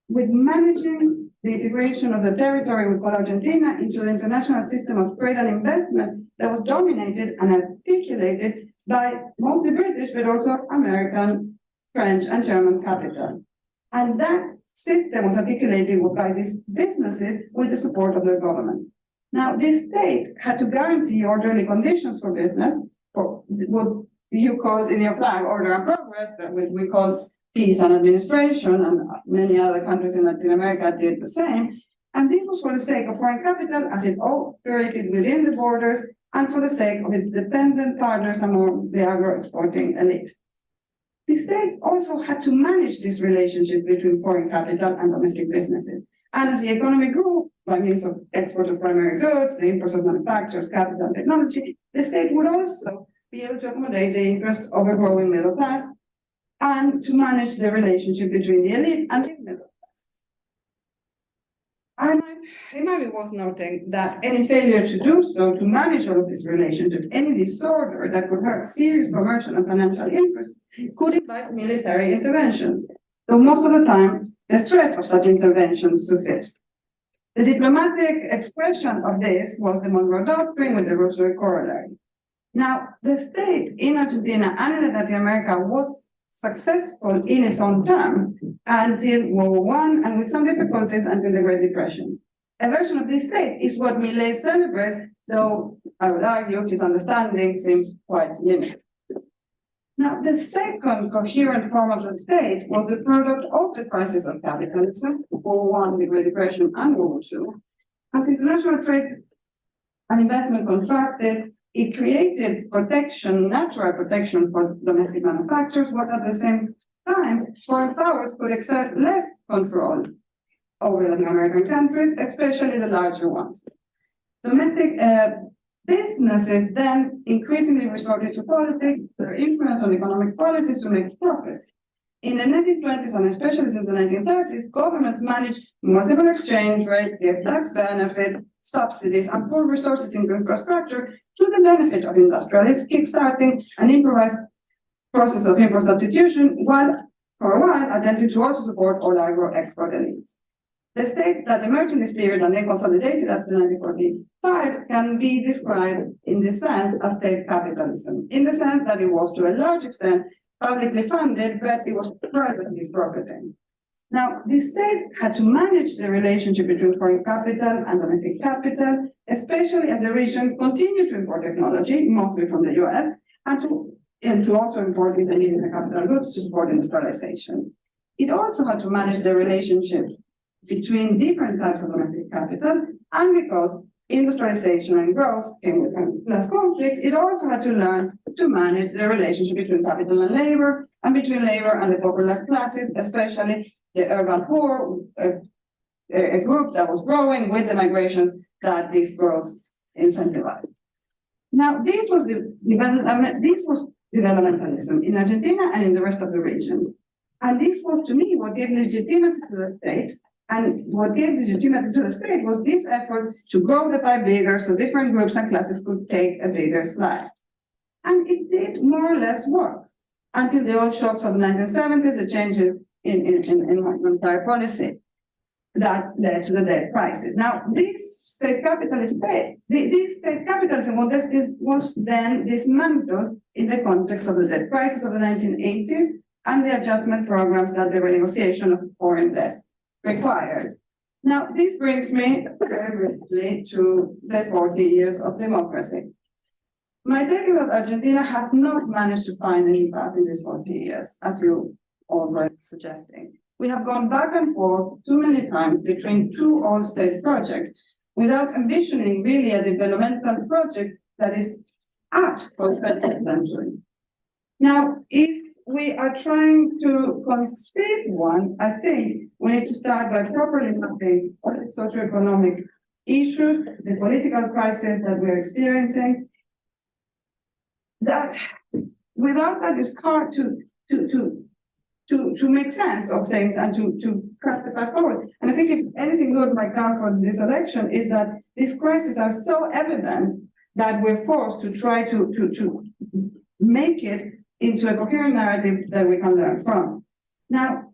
with managing the integration of the territory we call Argentina into the international system of trade and investment that was dominated and articulated by mostly British, but also American, French, and German capital. And that system was articulated by these businesses with the support of their governments. Now, this state had to guarantee orderly conditions for business, for what you called in your flag order and progress, that we call peace and administration, and many other countries in Latin America did the same. And this was for the sake of foreign capital as it operated within the borders and for the sake of its dependent partners among the agro-exporting elite. The state also had to manage this relationship between foreign capital and domestic businesses. And as the economy grew by means of export of primary goods, the imports of manufacturers, capital, and technology, the state would also be able to accommodate the interests of a growing middle class and to manage the relationship between the elite and the middle class. It might be worth noting that any failure to do so, to manage all of this relationship, any disorder that could hurt serious commercial and financial interests, could invite military interventions, though most of the time the threat of such interventions sufficed. The diplomatic expression of this was the Monroe Doctrine with the Roosevelt corollary. Now, the state in Argentina and in Latin America was successful in its own term until World War I and with some difficulties until the Great Depression. A version of this state is what Milei celebrates, though I would argue his understanding seems quite limited. Now, the second coherent form of the state was the product of the crisis of capitalism, World War I, the Great Depression, and World War II. As international trade and investment contracted, it created protection, natural protection for domestic manufacturers, but at the same time, foreign powers could exert less control over Latin American countries, especially the larger ones. Domestic businesses then increasingly resorted to politics, their influence on economic policies to make profit. In the 1920s and especially since the 1930s, governments managed multiple exchange rates, gave tax benefits, subsidies, and poured resources into infrastructure to the benefit of industrialists, kickstarting an improvised process of import substitution, while for a while attempting to also support all agro-export elites. The state that emerged in this period and then consolidated after 1945 can be described in this sense as state capitalism, in the sense that it was to a large extent publicly funded, but it was privately profiting. Now, the state had to manage the relationship between foreign capital and domestic capital, especially as the region continued to import technology, mostly from the US, and to also import intermediate and capital goods to support industrialization. It also had to manage the relationship between different types of domestic capital, and because industrialization and growth came with less conflict, it also had to learn to manage the relationship between capital and labor, and between labor and the popular classes, especially the urban poor, a group that was growing with the migrations that this growth incentivized. Now, this was developmentalism in Argentina and in the rest of the region. And this was, to me, what gave legitimacy to the state. And what gave legitimacy to the state was this effort to grow the pie bigger so different groups and classes could take a bigger slice. And it did more or less work until the oil shocks of the 1970s, the changes in monetary policy that led to the debt crisis. Now, this state capitalism was then dismantled in the context of the debt crisis of the 1980s and the adjustment programs that the renegotiation of foreign debt required. Now, this brings me very briefly to the 40 years of democracy. My take is that Argentina has not managed to find any path in these 40 years, as you all were suggesting. We have gone back and forth too many times between two all-state projects without envisioning really a developmental project that is apt for the 20th century. Now, if we are trying to conceive one, I think we need to start by properly mapping all the socioeconomic issues, the political crisis that we're experiencing. That without that, it's hard to make sense of things and to craft the path forward. And I think if anything good might come from this election is that these crises are so evident that we're forced to try to make it into a coherent narrative that we can learn from. Now,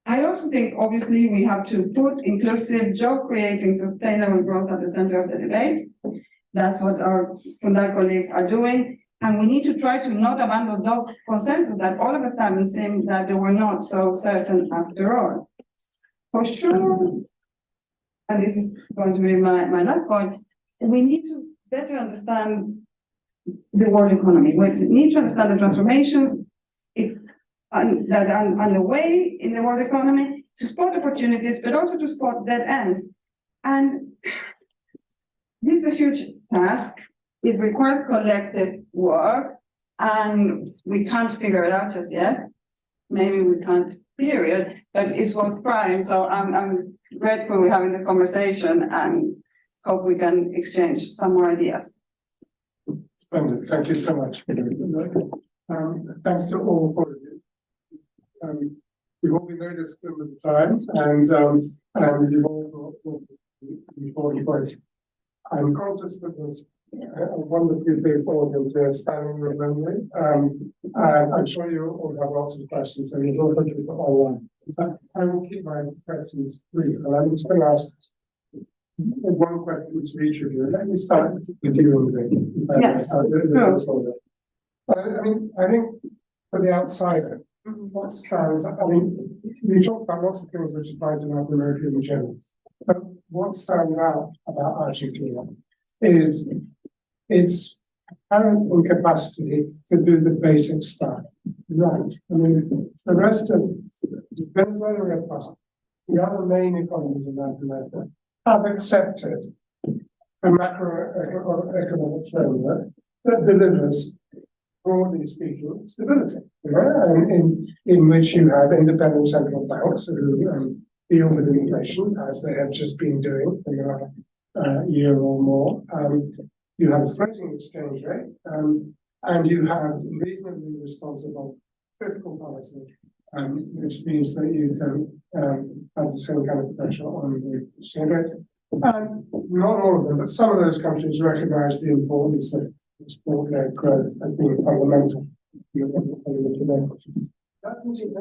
I also think, obviously, we have to put inclusive, job-creating, sustainable growth at the center of the debate. That's what our Fundar colleagues are doing. And we need to try to not abandon those consensus that all of a sudden seemed that they were not so certain after all. For sure, and this is going to be my last point, we need to better understand the world economy. We need to understand the transformations and that are underway in the world economy to spot opportunities, but also to spot dead ends. And this is a huge task. It requires collective work, and we can't figure it out just yet. Maybe we can't, period, but it's worth trying. So I'm grateful we're having the conversation and hope we can exchange some more ideas. Splendid. Thank you so much. Thanks to all four of you. We've all been very disciplined with the times, and you've all brought points. I'm conscious that there's a wonderfully big audience here standing remotely. And I'm sure you all have lots of questions, and there's also people online. I will keep my questions brief, and I'm just going to ask one question to each of you. Let me start with you, Ingrid. Yes, sure. I mean, I think for the outsider, what stands, I mean, you talked about lots of things which apply to Latin America in general, but what stands out about Argentina is its apparent incapacity to do the basic stuff right. I mean, the rest of Venezuela apart, the other main economies in Latin America have accepted a macroeconomic framework that delivers, broadly speaking, stability, and in which you have independent central banks who deal with inflation, as they have just been doing for the last year or more. You have a floating exchange rate, and you have reasonably responsible fiscal policy, which means that you don't have the same kind of pressure on the exchange rate. Not all of them, but some of those countries recognize the importance of export-led growth as being fundamental. That means it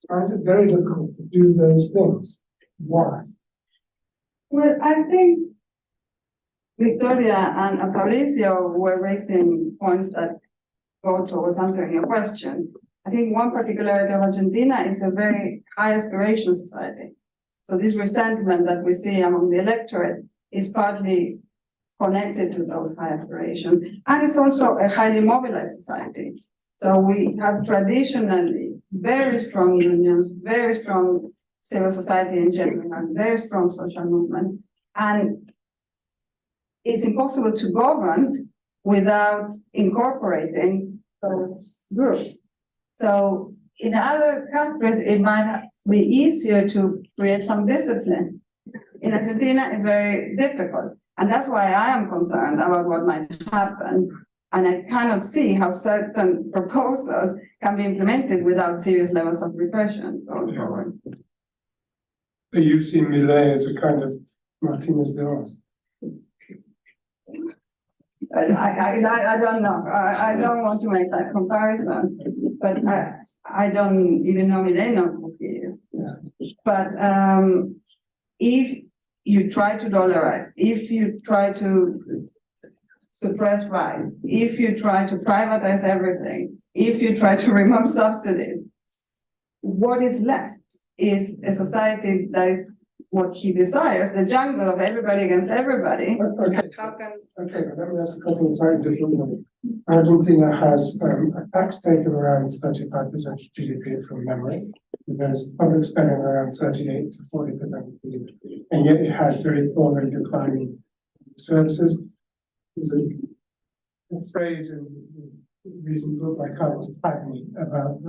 finds it very difficult to do those things. Why? Well, I think Victoria and Fabricio were raising points that go towards answering your question. I think one particularity of Argentina is a very high aspiration society. So this resentment that we see among the electorate is partly connected to those high aspirations. And it's also a highly mobilized society. So we have traditionally very strong unions, very strong civil society in general, and very strong social movements. And it's impossible to govern without incorporating those groups. So in other countries, it might be easier to create some discipline. In Argentina, it's very difficult. And that's why I am concerned about what might happen. And I cannot see how certain proposals can be implemented without serious levels of repression going forward. So you see Millet as a kind of Martinez de Oz. I don't know. I don't want to make that comparison, but I don't even know Millet knows who he is. But if you try to dollarize, if you try to suppress rights, if you try to privatize everything, if you try to remove subsidies, what is left is a society that is what he desires, the jungle of everybody against everybody. Okay, How can okay, let me ask a couple of slightly different ones. Argentina has a tax take of around 35% of GDP from memory. There's public spending around 38 to 40% of GDP. And yet it has already declining services. There's a phrase in recent book by Carlos Pagni about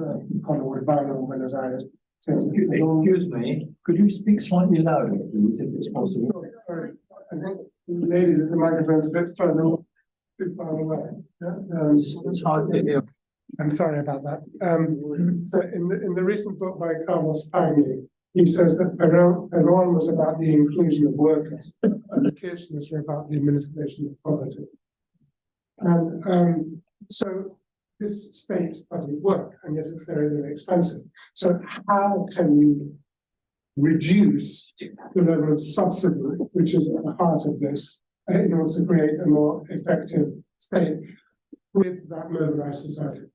Pablo Urbano in Buenos Aires. So, Excuse me, could you speak slightly louder, please, if it's possible? sorry, I think maybe the microphone's a bit too far away. Yeah, It's hard to hear. I'm sorry about that. So in the recent book by Carlos Pagni, he says that Perón was about the inclusion of workers, and the Kirchners were about the administration of poverty. And so this state doesn't work, and yet it's very, very expensive. So how can you reduce the level of subsidy, which is at the heart of this, in order to create a more effective state with that mobilized society?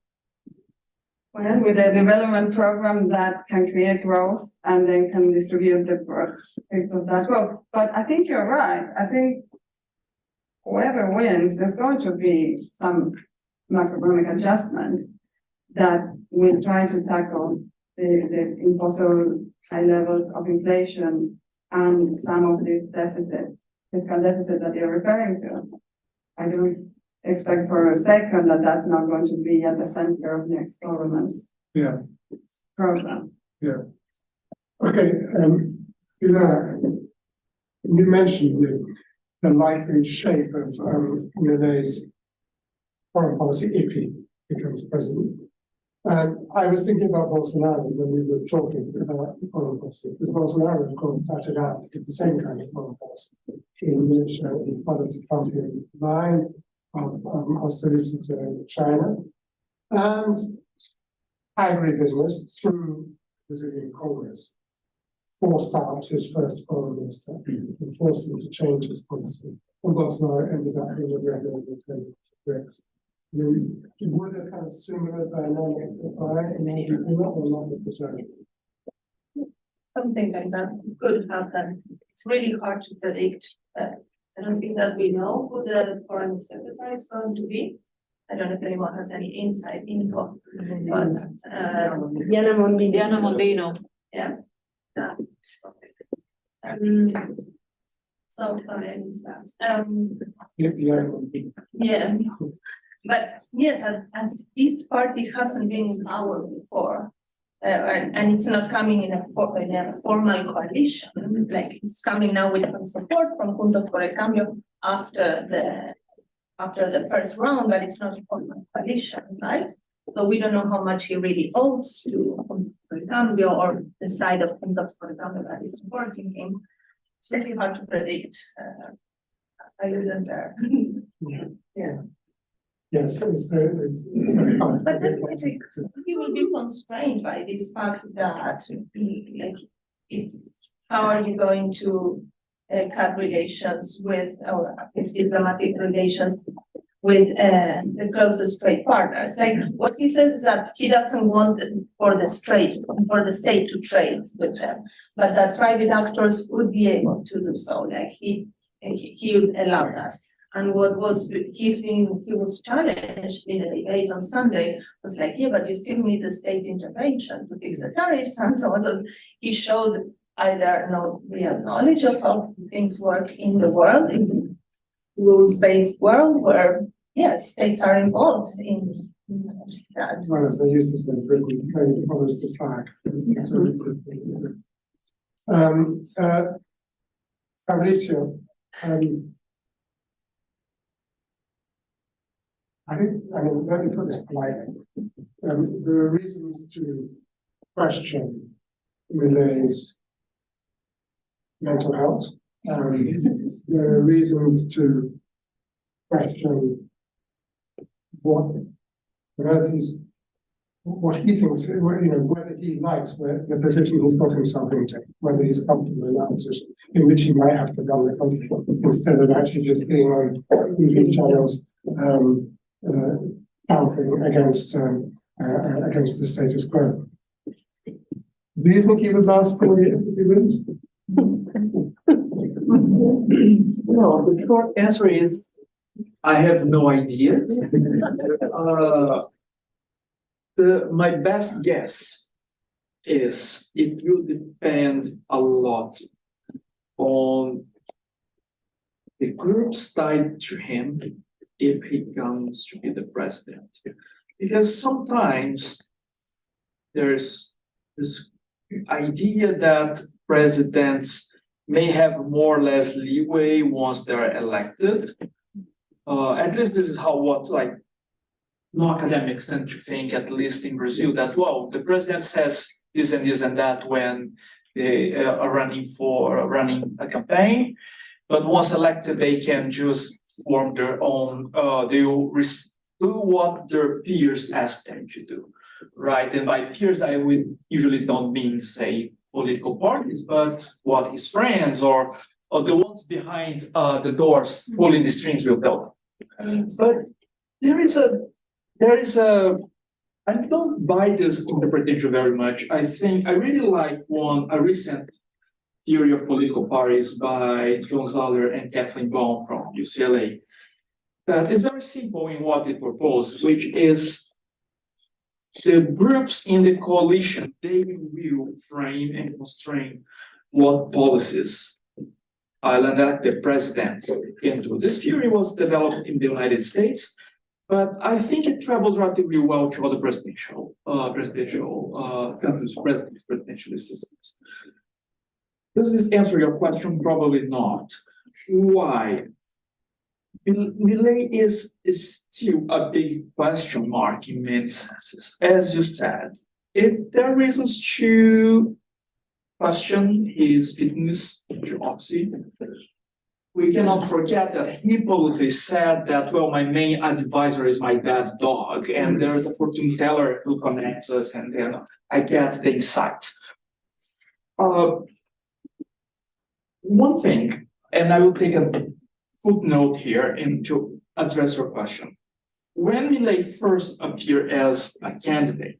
Well, with a development program that can create growth and then can distribute the effects of that growth. But I think you're right. I think whoever wins, there's going to be some macroeconomic adjustment that will try to tackle the impossible high levels of inflation and some of this fiscal deficit that you're referring to. I don't expect for a second that that's not going to be at the center of next government's program. Yeah. Okay, Pilar, you mentioned the likely shape of Millet's foreign policy if he becomes president. And I was thinking about Bolsonaro when we were talking about foreign policy, because Bolsonaro, of course, started out with the same kind of foreign policy, in which he followed the Trumpian line of hostility to China and agribusiness through Brazilian Congress, forced out his first foreign minister and forced him to change his policy. And Bolsonaro ended up with a regular Brexit. Would a kind of similar dynamic apply in Argentina or not necessarily? Something like that could happen. It's really hard to predict. I don't think that we know who the foreign secretary is going to be. I don't know if anyone has any inside info, but Diana Mondino. Diana Mondino. yeah. So sorry, I missed that. Yeah, but yes, and this party hasn't been in power before. And it's not coming in a formal coalition, like it's coming now with some support from Juntos por el Cambio after the first round, but it's not a formal coalition, right? So we don't know how much he really owes to Juntos por el Cambio or the side of Juntos por el Cambio that is supporting him. It's really hard to predict. I wasn't there. Yeah. Yes, it's very hard. But definitely, he will be constrained by this fact that, how are you going to cut relations with, or diplomatic relations with the closest trade partners. Like what he says is that he doesn't want for the state to trade with them, but that private actors would be able to do so. Like he would allow that. And what was he was challenged in a debate on Sunday was like, yeah, but you still need the state intervention to fix the tariffs and so on. So he showed either no real knowledge of how things work in the world, in the rules-based world where, yeah, states are involved in that. As well as they used to say, Britain code follows the flag. Fabricio, I mean, let me put this politely. There are reasons to question Milei's mental health. There are reasons to question what he thinks, whether he likes the position he's got himself into, whether he's comfortable in that position, in which he might have to run the country instead of actually just being on TV channels camping against the status quo. Do you think he would last 4 years if he wins? Well, the short answer is, I have no idea. My best guess is it will depend a lot on the groups tied to him if he comes to be the president. Because sometimes there's this idea that presidents may have more or less leeway once they're elected. At least this is what non-academics tend to think, at least in Brazil, that, well, the president says this and that when they are running a campaign, but once elected, they can just form their own, they will do what their peers ask them to do, right? And by peers, I would usually don't mean, say, political parties, but what his friends or the ones behind the doors pulling the strings will tell them. But there is a, I don't buy this interpretation very much. I really like a recent theory of political parties by John Zoller and Kathleen Baum from UCLA. That is very simple in what they propose, which is the groups in the coalition, they will frame and constrain what policies an elected president can do. This theory was developed in the United States, but I think it travels relatively well to other presidential countries, presidential systems. Does this answer your question? Probably not. Why? Milei is still a big question mark in many senses. As you said, there are reasons to question his fitness to office. We cannot forget that he publicly said that, well, my main advisor is my bad dog, and there is a fortune teller who connects us, and then I get the insights. One thing, and I will take a footnote here to address your question. When Milei first appeared as a candidate,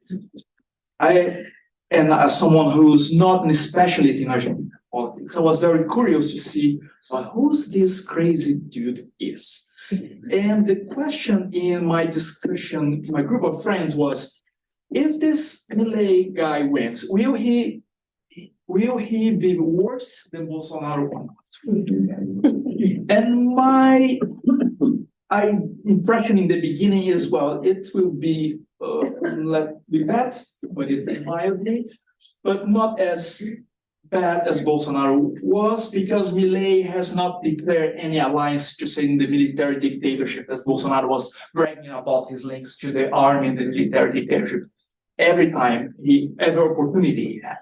as someone who's not an specialist in Argentine politics, I was very curious to see who's this crazy dude is. And the question in my discussion, my group of friends was, if this Milei guy wins, will he be worse than Bolsonaro or not? And my impression in the beginning is, well, it will be bad, but it mildly, but not as bad as Bolsonaro was, because Milei has not declared any alliance to say in the military dictatorship, as Bolsonaro was bragging about his links to the army and the military dictatorship every opportunity he had.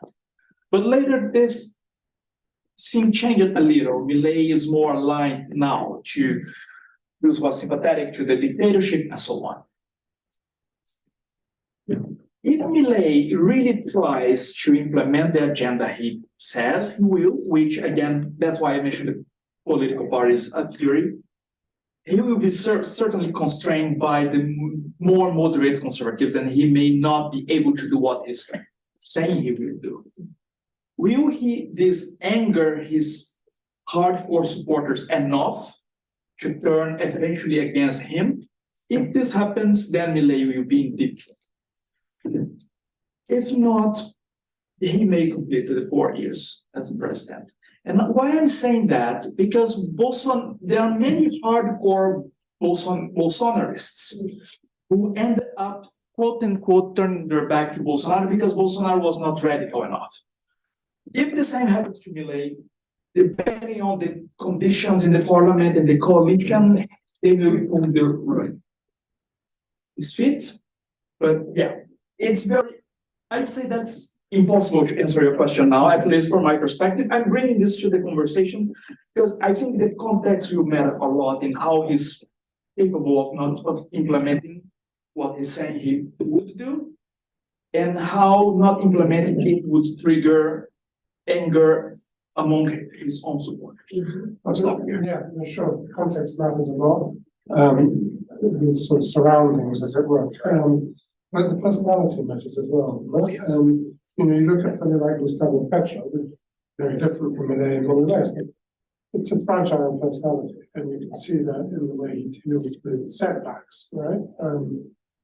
But later, this scene changed a little. Milei is more aligned now to those who are sympathetic to the dictatorship and so on. If Milei really tries to implement the agenda he says he will, which again, that's why I mentioned the political parties theory, he will be certainly constrained by the more moderate conservatives, and he may not be able to do what he's saying he will do. Will this anger his hardcore supporters enough to turn eventually against him? If this happens, then Milei will be in deep trouble. If not, he may complete the 4 years as president. And why I'm saying that, because there are many hardcore Bolsonarists who ended up, quote unquote, turning their back to Bolsonaro because Bolsonaro was not radical enough. If the same happens to Milei, depending on the conditions in the parliament and the coalition, they will pull the rug. It's fit, but yeah, I'd say that's impossible to answer your question now, at least from my perspective. I'm bringing this to the conversation because I think the context will matter a lot in how he's capable of implementing what he's saying he would do, and how not implementing it would trigger anger among his own supporters. Yeah, sure. The context matters a lot. The sort of surroundings, as it were. But the personality matters as well. Right? Yes. You look at something like Gustavo Petro, very different from Milei in many ways. But it's a fragile personality, and you can see that in the way he deals with setbacks, right?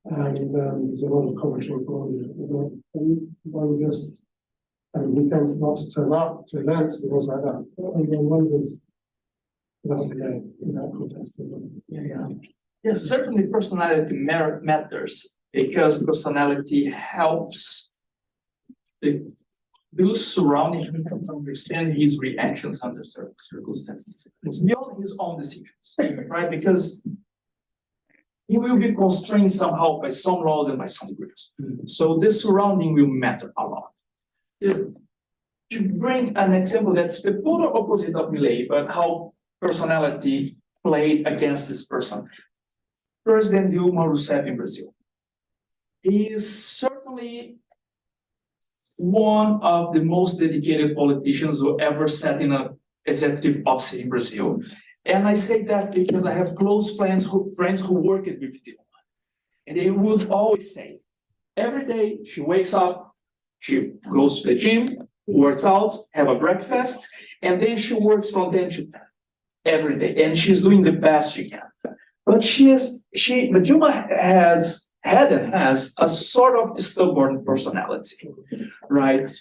There's a lot of commentary for you. One just, he tends not to turn up to events and things like that. And then one is without Milei in that context. Yes, certainly personality matters, because personality helps those surrounding him to understand his reactions under certain circumstances beyond his own decisions, right? Because he will be constrained somehow by some laws and by some groups. So this surrounding will matter a lot. Just to bring an example that's the polar opposite of Milei, but how personality played against this person. President Dilma Rousseff in Brazil. He is certainly one of the most dedicated politicians who ever sat in an executive office in Brazil. And I say that because I have close friends who worked with Dilma. And they would always say, every day she wakes up, she goes to the gym, works out, have a breakfast, and then she works from 10 to 10 every day. And she's doing the best she can. But Dilma had and has a sort of stubborn personality, right?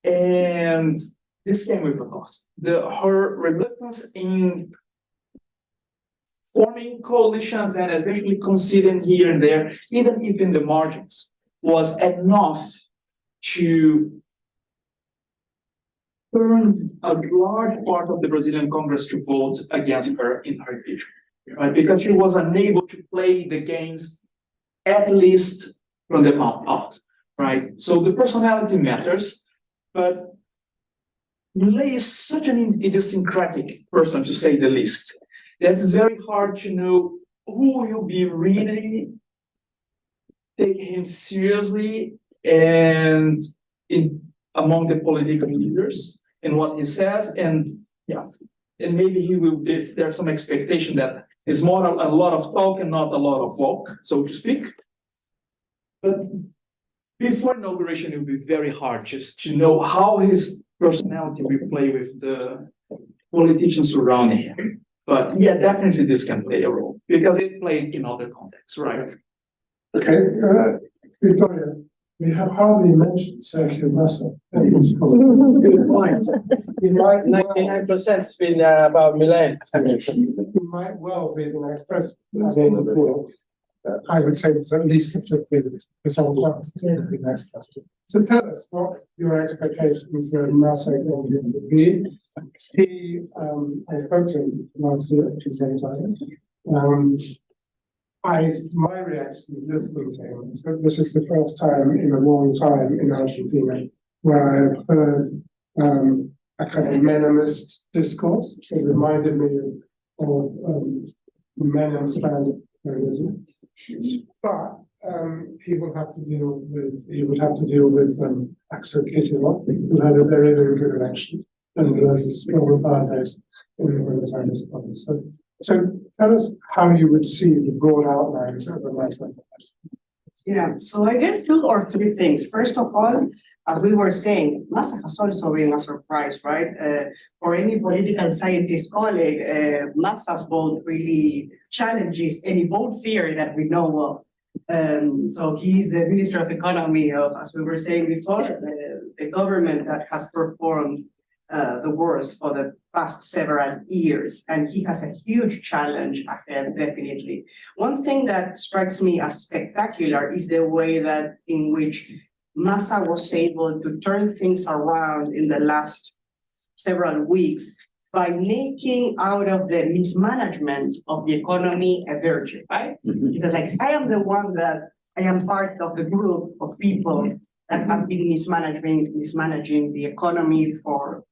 And this came with a cost. Her reluctance in forming coalitions and eventually conceding here and there, even if in the margins, was enough to turn a large part of the Brazilian Congress to vote against her in her impeachment, right? Because she was unable to play the games, at least from the mouth out, right? So the personality matters, but Milei is such an idiosyncratic person, to say the least, that it's very hard to know who will be really take him seriously and among the political leaders and what he says, and maybe he will. There's some expectation that it's more a lot of talk and not a lot of walk, so to speak. But before inauguration, it will be very hard just to know how his personality will play with the politicians surrounding him. But yeah, definitely this can play a role because it played in other contexts, right? Okay, Victoria, we have hardly mentioned Sergio Massa. Good point. 99% has been about Milei. He might well be the next president. I would say it's at least 50% the next president. So tell us what your expectations were in Massa would be. I spoke to him last year at the same time. My reaction listening to him is that this is the first time in a long time in Argentina where I've heard a kind of Menemist discourse. It reminded me of Menem's Spanish feminism. But he would have to deal with Axel Kicillof, who had a very, very good election and who has a strong power base in the Buenos Aires province. So So tell us how you would see the broad outlines of the matter. Yeah, so I guess two or three things. First of all, as we were saying, Massa has also been a surprise, right? For any political scientist colleague, Massa's vote really challenges any vote theory that we know of. So he's the Minister of Economy of, as we were saying before, the government that has performed the worst for the past several years, and he has a huge challenge ahead, definitely. One thing that strikes me as spectacular is the way that in which Massa was able to turn things around in the last several weeks by making out of the mismanagement of the economy a virtue, right? He said, like, I am the one that I am part of the group of people that have been mismanaging the economy for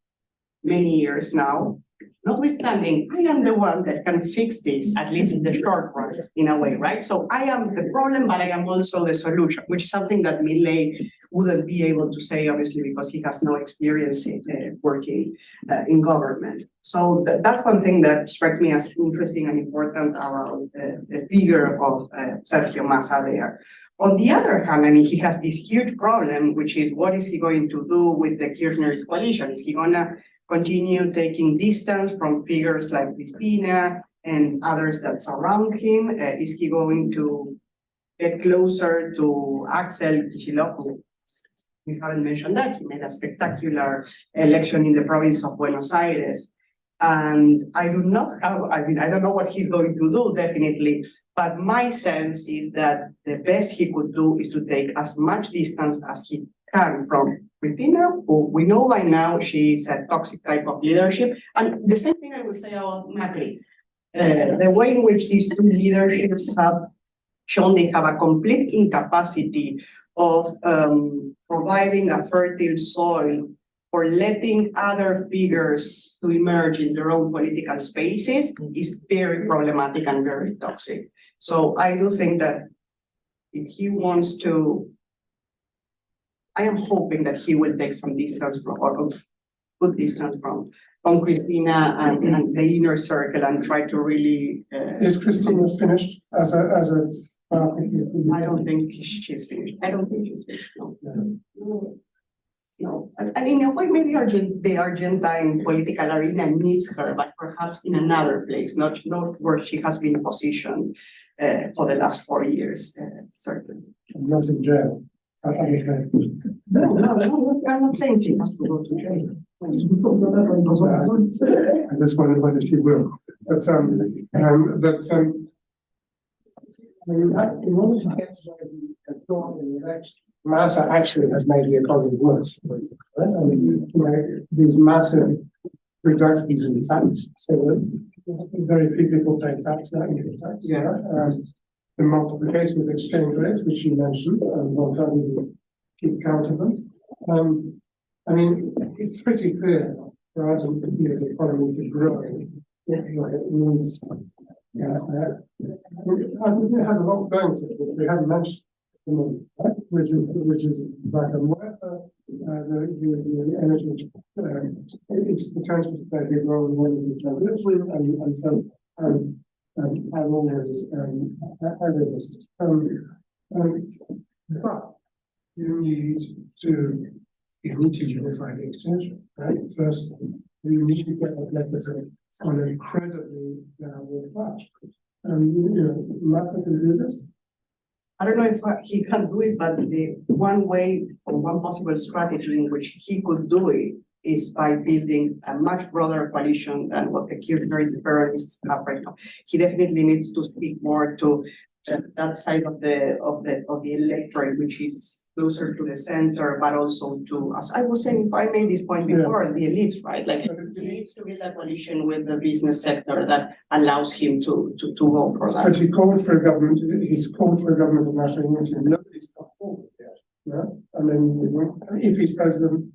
many years now. Notwithstanding, I am the one that can fix this, at least in the short run, in a way, right? So I am the problem, but I am also the solution, which is something that Milei wouldn't be able to say, obviously, because he has no experience in, working in government. So that's one thing that strikes me as interesting and important about the figure of Sergio Massa there. On the other hand, I mean, he has this huge problem, which is what is he going to do with the Kirchner's coalition? Is he gonna continue taking distance from figures like Cristina and others that surround him? Is he going to get closer to Axel Kicillof? We haven't mentioned that. He made a spectacular election in the province of Buenos Aires. And I do not have, I mean, I don't know what he's going to do, definitely, but my sense is that the best he could do is to take as much distance as he can from Cristina, who we know by now she's a toxic type of leadership. And the same thing I will say about Macri. The way in which these two leaderships have shown they have a complete incapacity of providing a fertile soil for letting other figures to emerge in their own political spaces is very problematic and very toxic. So I do think that if he wants to, I am hoping that he will take some distance from, or good distance from Cristina and the inner circle and try to really. Is Cristina finished as a? I don't think she's finished. I don't think she's finished. No. No. And in a way, maybe the Argentine political arena needs her, but perhaps in another place, not where she has been positioned for the last 4 years, certainly. Not in jail. No, I'm not saying she has to go to jail. I just wondered whether she will. But I mean, in order to get to where we had thought in the election, Massa actually has made the economy worse. Right? I mean, you know, these massive reductions in tax, so that very few people pay tax now, income tax. Yeah. The multiplication of exchange rates, which you mentioned, and not having to keep count of them. I mean, it's pretty clear for Argentina's economy to grow. It means Argentina has a lot going to it, we haven't mentioned, which is back and weather, the energy, its potential to play a big role in energy transition, and all those others. But you need to unify the exchange rate, right? First, you need to get that legislation on an incredibly downward patch. Massa can do this. I don't know if he can do it, but the one way or one possible strategy in which he could do it is by building a much broader coalition than what the Kirchner's have right now. He definitely needs to speak more to that side of the electorate, which is closer to the center, but also to, as I was saying, if I made this point before, the elites, right? Like he needs to build a coalition with the business sector that allows him to go for that. But he called for a government. He's called for a government of national unity. Nobody's come forward yet. No, I mean, if he's president,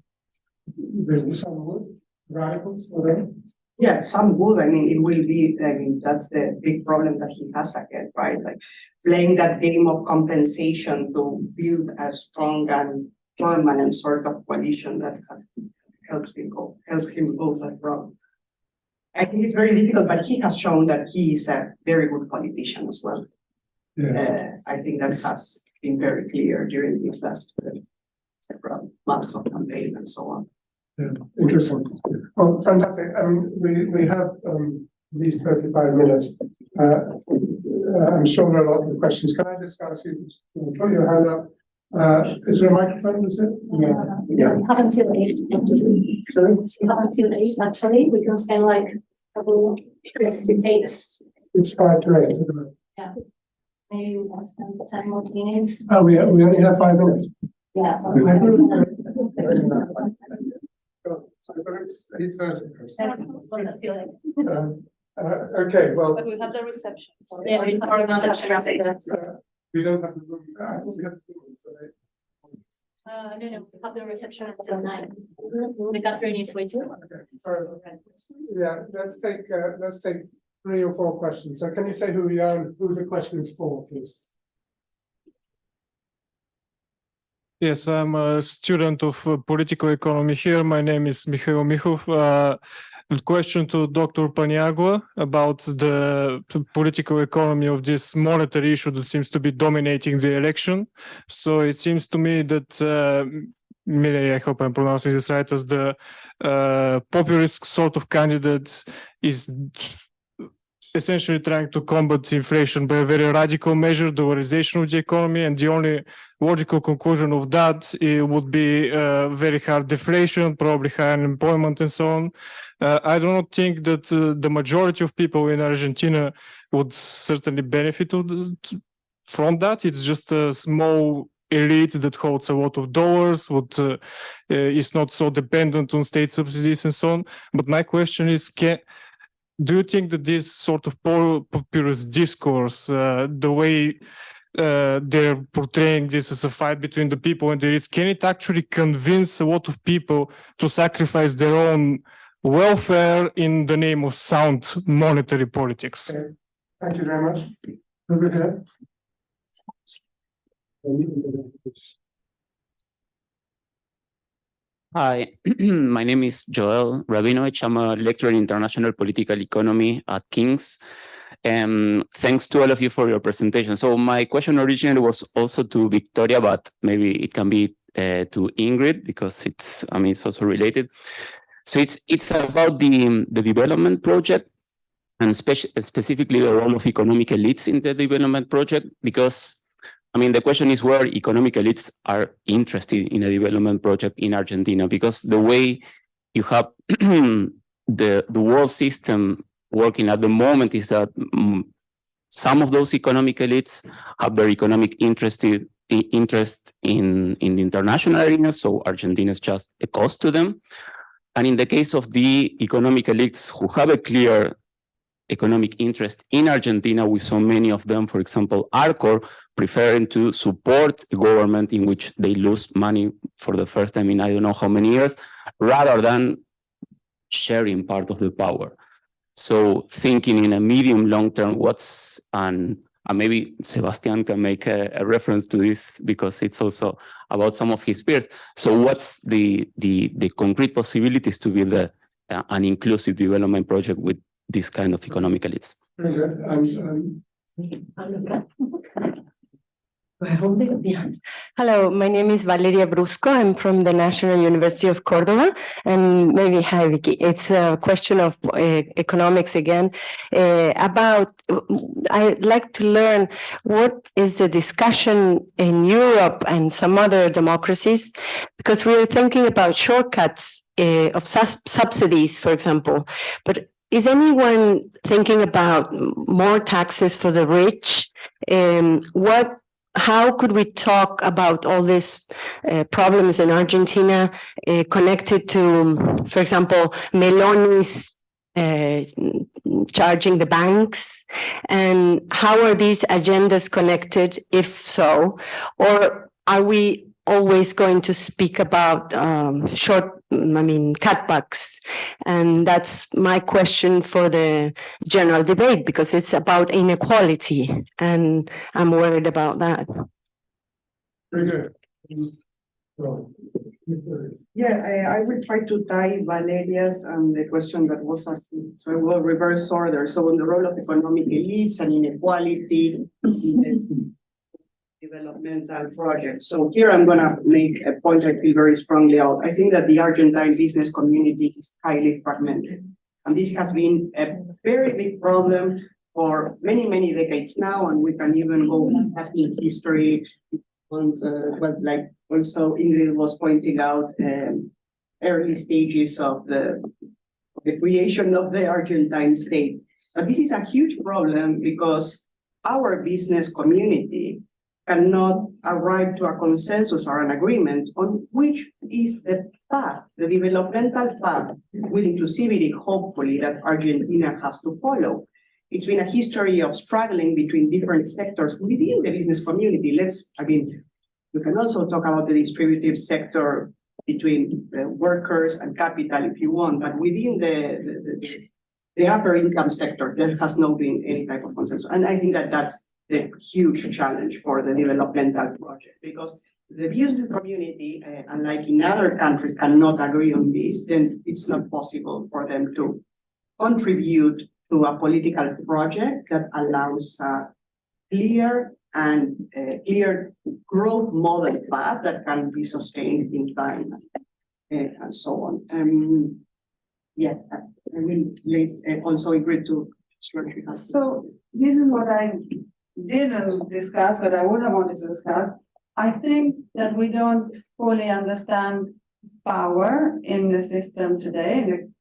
there will some would radicals, whatever. Yeah, some would. I mean, it will be. I mean, that's the big problem that he has again, right? Like playing that game of compensation to build a strong and permanent sort of coalition that helps him go that route. I think it's very difficult, but he has shown that he is a very good politician as well. I think that has been very clear during these last several months of campaign and so on. Yeah, interesting. Oh, fantastic. We have at least 35 minutes. I'm sure there are lots of questions. Can I just ask you to put your hand up? Is there a microphone? Is it? Yeah. We have until 8. Sorry? We have until 8 actually. We can spend like a couple minutes to take. It's 5 to 8, isn't it? Yeah. Maybe less than 10 more minutes. Oh, we only have 5 minutes. Yeah. So it's 8:30. Yeah, Okay, well, But we have the reception. we have the reception. we don't have the room. I think we have the room, so No, we have the reception until 9. The Catherine is waiting. okay, sorry. Yeah, let's take 3 or 4 questions. So can you say who you are and who the question is for, please? Yes, I'm a student of political economy here. My name is Mikhail Mikhov. The question to Dr. Paniagua about the political economy of this monetary issue that seems to be dominating the election. So it seems to me that Milei, I hope I'm pronouncing this right, as the populist sort of candidate is essentially trying to combat inflation by a very radical measure, dollarization of the economy, and the only logical conclusion of that would be very hard deflation, probably high unemployment, and so on. I do not think that the majority of people in Argentina would certainly benefit from that. It's just a small elite that holds a lot of dollars, is not so dependent on state subsidies and so on. But my question is, do you think that this sort of populist discourse, the way they're portraying this as a fight between the people and the elites, can it actually convince a lot of people to sacrifice their own welfare in the name of sound monetary politics? Okay. Thank you very much. Over here. Hi, my name is Joel Rabinovich. I'm a lecturer in international political economy at King's. Thanks to all of you for your presentation. So my question originally was also to Victoria, but maybe it can be to Ingrid because it's also related. So it's about the development project and specifically the role of economic elites in the development project, because the question is where economic elites are interested in a development project in Argentina, because the way you have the world system working at the moment is that some of those economic elites have their economic interest in the international arena, so Argentina is just a cost to them. And in the case of the economic elites who have a clear economic interest in Argentina, we saw many of them, for example, Arcor, preferring to support a government in which they lose money for the first time in I don't know how many years, rather than sharing part of the power. So thinking in a medium long term, and maybe Sebastian can make a reference to this because it's also about some of his peers. So what's the concrete possibilities to build an inclusive development project with this kind of economic elites? Very good. Hello, my name is Valeria Brusco. I'm from the National University of Córdoba, and maybe hi Vicky. It's a question of economics again. I'd like to learn what is the discussion in Europe and some other democracies, because we're thinking about shortcuts of subsidies, for example, but is anyone thinking about more taxes for the rich? How could we talk about all these problems in Argentina connected to, for example, Meloni's charging the banks? And how are these agendas connected, if so? Or are we always going to speak about cutbacks? And that's my question for the general debate, because it's about inequality, and I'm worried about that. Very good. Well, Yeah, I will try to tie Valeria's the question that was asked. So I will reverse order. So on the role of economic elites and inequality in the developmental project. So here I'm gonna make a point I feel very strongly out. I think that the Argentine business community is highly fragmented. And this has been a very big problem for many, many decades now, and we can even go back in history. And but like also Ingrid was pointing out, early stages of the creation of the Argentine state. But this is a huge problem because our business community cannot arrive to a consensus or an agreement on which is the path, the developmental path with inclusivity, hopefully, that Argentina has to follow. It's been a history of struggling between different sectors within the business community. We can also talk about the distributive sector between workers and capital if you want, but within the upper income sector, there has not been any type of consensus. And I think that that's the huge challenge for the developmental project, because the business community, unlike in other countries, cannot agree on this, then it's not possible for them to contribute to a political project that allows a clear growth model path that can be sustained in time and so on. Yeah, I will also agree to structure. So this is what I didn't discuss, but I would have wanted to discuss. I think that we don't fully understand power in the system today, in the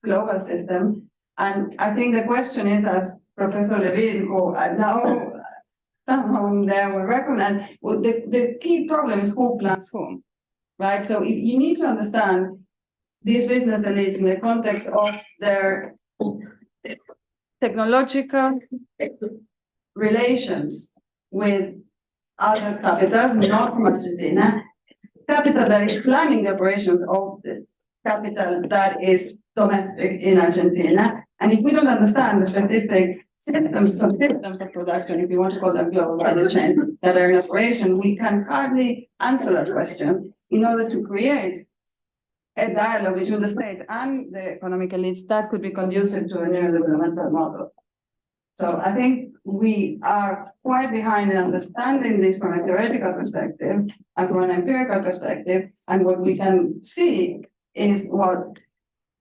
global system. And I think the question is, as Professor Levin, who I know someone there will recognize, well, the key problem is who plans whom, right? So if you need to understand these business elites in the context of their technological relations with other capital, not from Argentina, capital that is planning the operations of the capital that is domestic in Argentina. And if we don't understand the specific systems of production, if you want to call them global value chain, that are in operation, we can hardly answer that question in order to create a dialogue between the state and the economic elites that could be conducive to a neurodevelopmental model. So I think we are quite behind in understanding this from a theoretical perspective and from an empirical perspective. And what we can see is what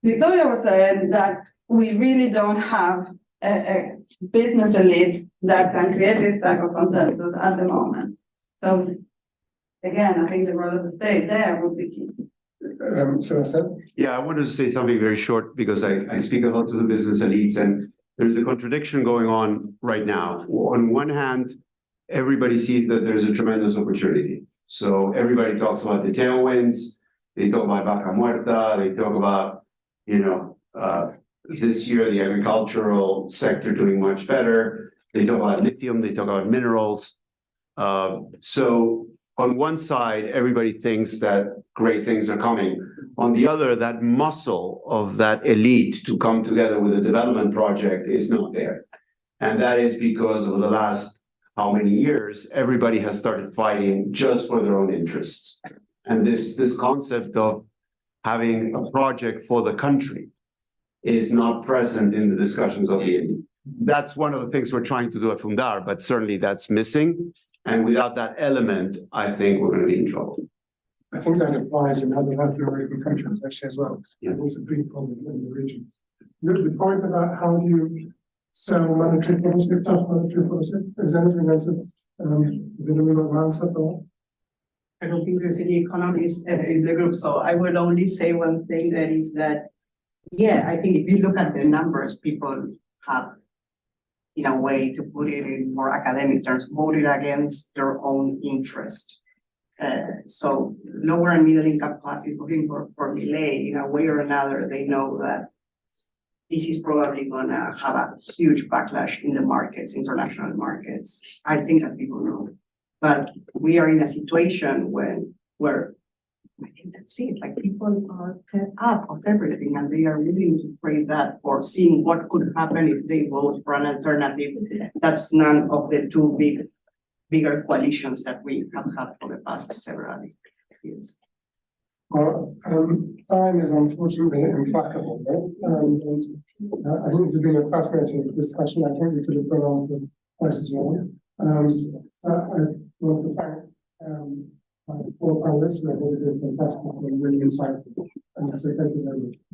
Victoria was saying, that we really don't have a business elite that can create this type of consensus at the moment. So again, I think the role of the state there would be key. Yeah, I wanted to say something very short because I speak a lot to the business elites, and there's a contradiction going on right now. On one hand, everybody sees that there's a tremendous opportunity. So everybody talks about the tailwinds, they talk about vaca muerta, they talk about, this year the agricultural sector doing much better. They talk about lithium, they talk about minerals. So on one side, everybody thinks that great things are coming. On the other, that muscle of that elite to come together with a development project is not there. And that is because over the last how many years, everybody has started fighting just for their own interests. And this concept of having a project for the country is not present in the discussions of the elite. That's one of the things we're trying to do at Fundar, but certainly that's missing. And without that element, I think we're going to be in trouble. I think that applies in other Latin American countries actually as well. Yeah. It's a big problem in the region. The point about how do you sell monetary policy, tough monetary policy, is anything that's did anyone answer for? I don't think there's any economists in the group, so I will only say one thing, that is that, yeah, I think if you look at the numbers, people have, in a way, to put it in more academic terms, voted against their own interest. So lower and middle income classes voting for Milei, in a way or another, they know that this is probably gonna have a huge backlash in the markets, international markets. I think that people know. But we are in a situation where I think that's it. Like, people are fed up of everything, and they are willing to trade that for seeing what could happen if they vote for an alternative. That's none of the two bigger coalitions that we have had for the past several years. Well, time is unfortunately implacable, right? I think this has been a fascinating discussion. I think we could have gone on for twice as long. I want to thank all panelists. They did a fantastic and really insightful. And so thank you very much.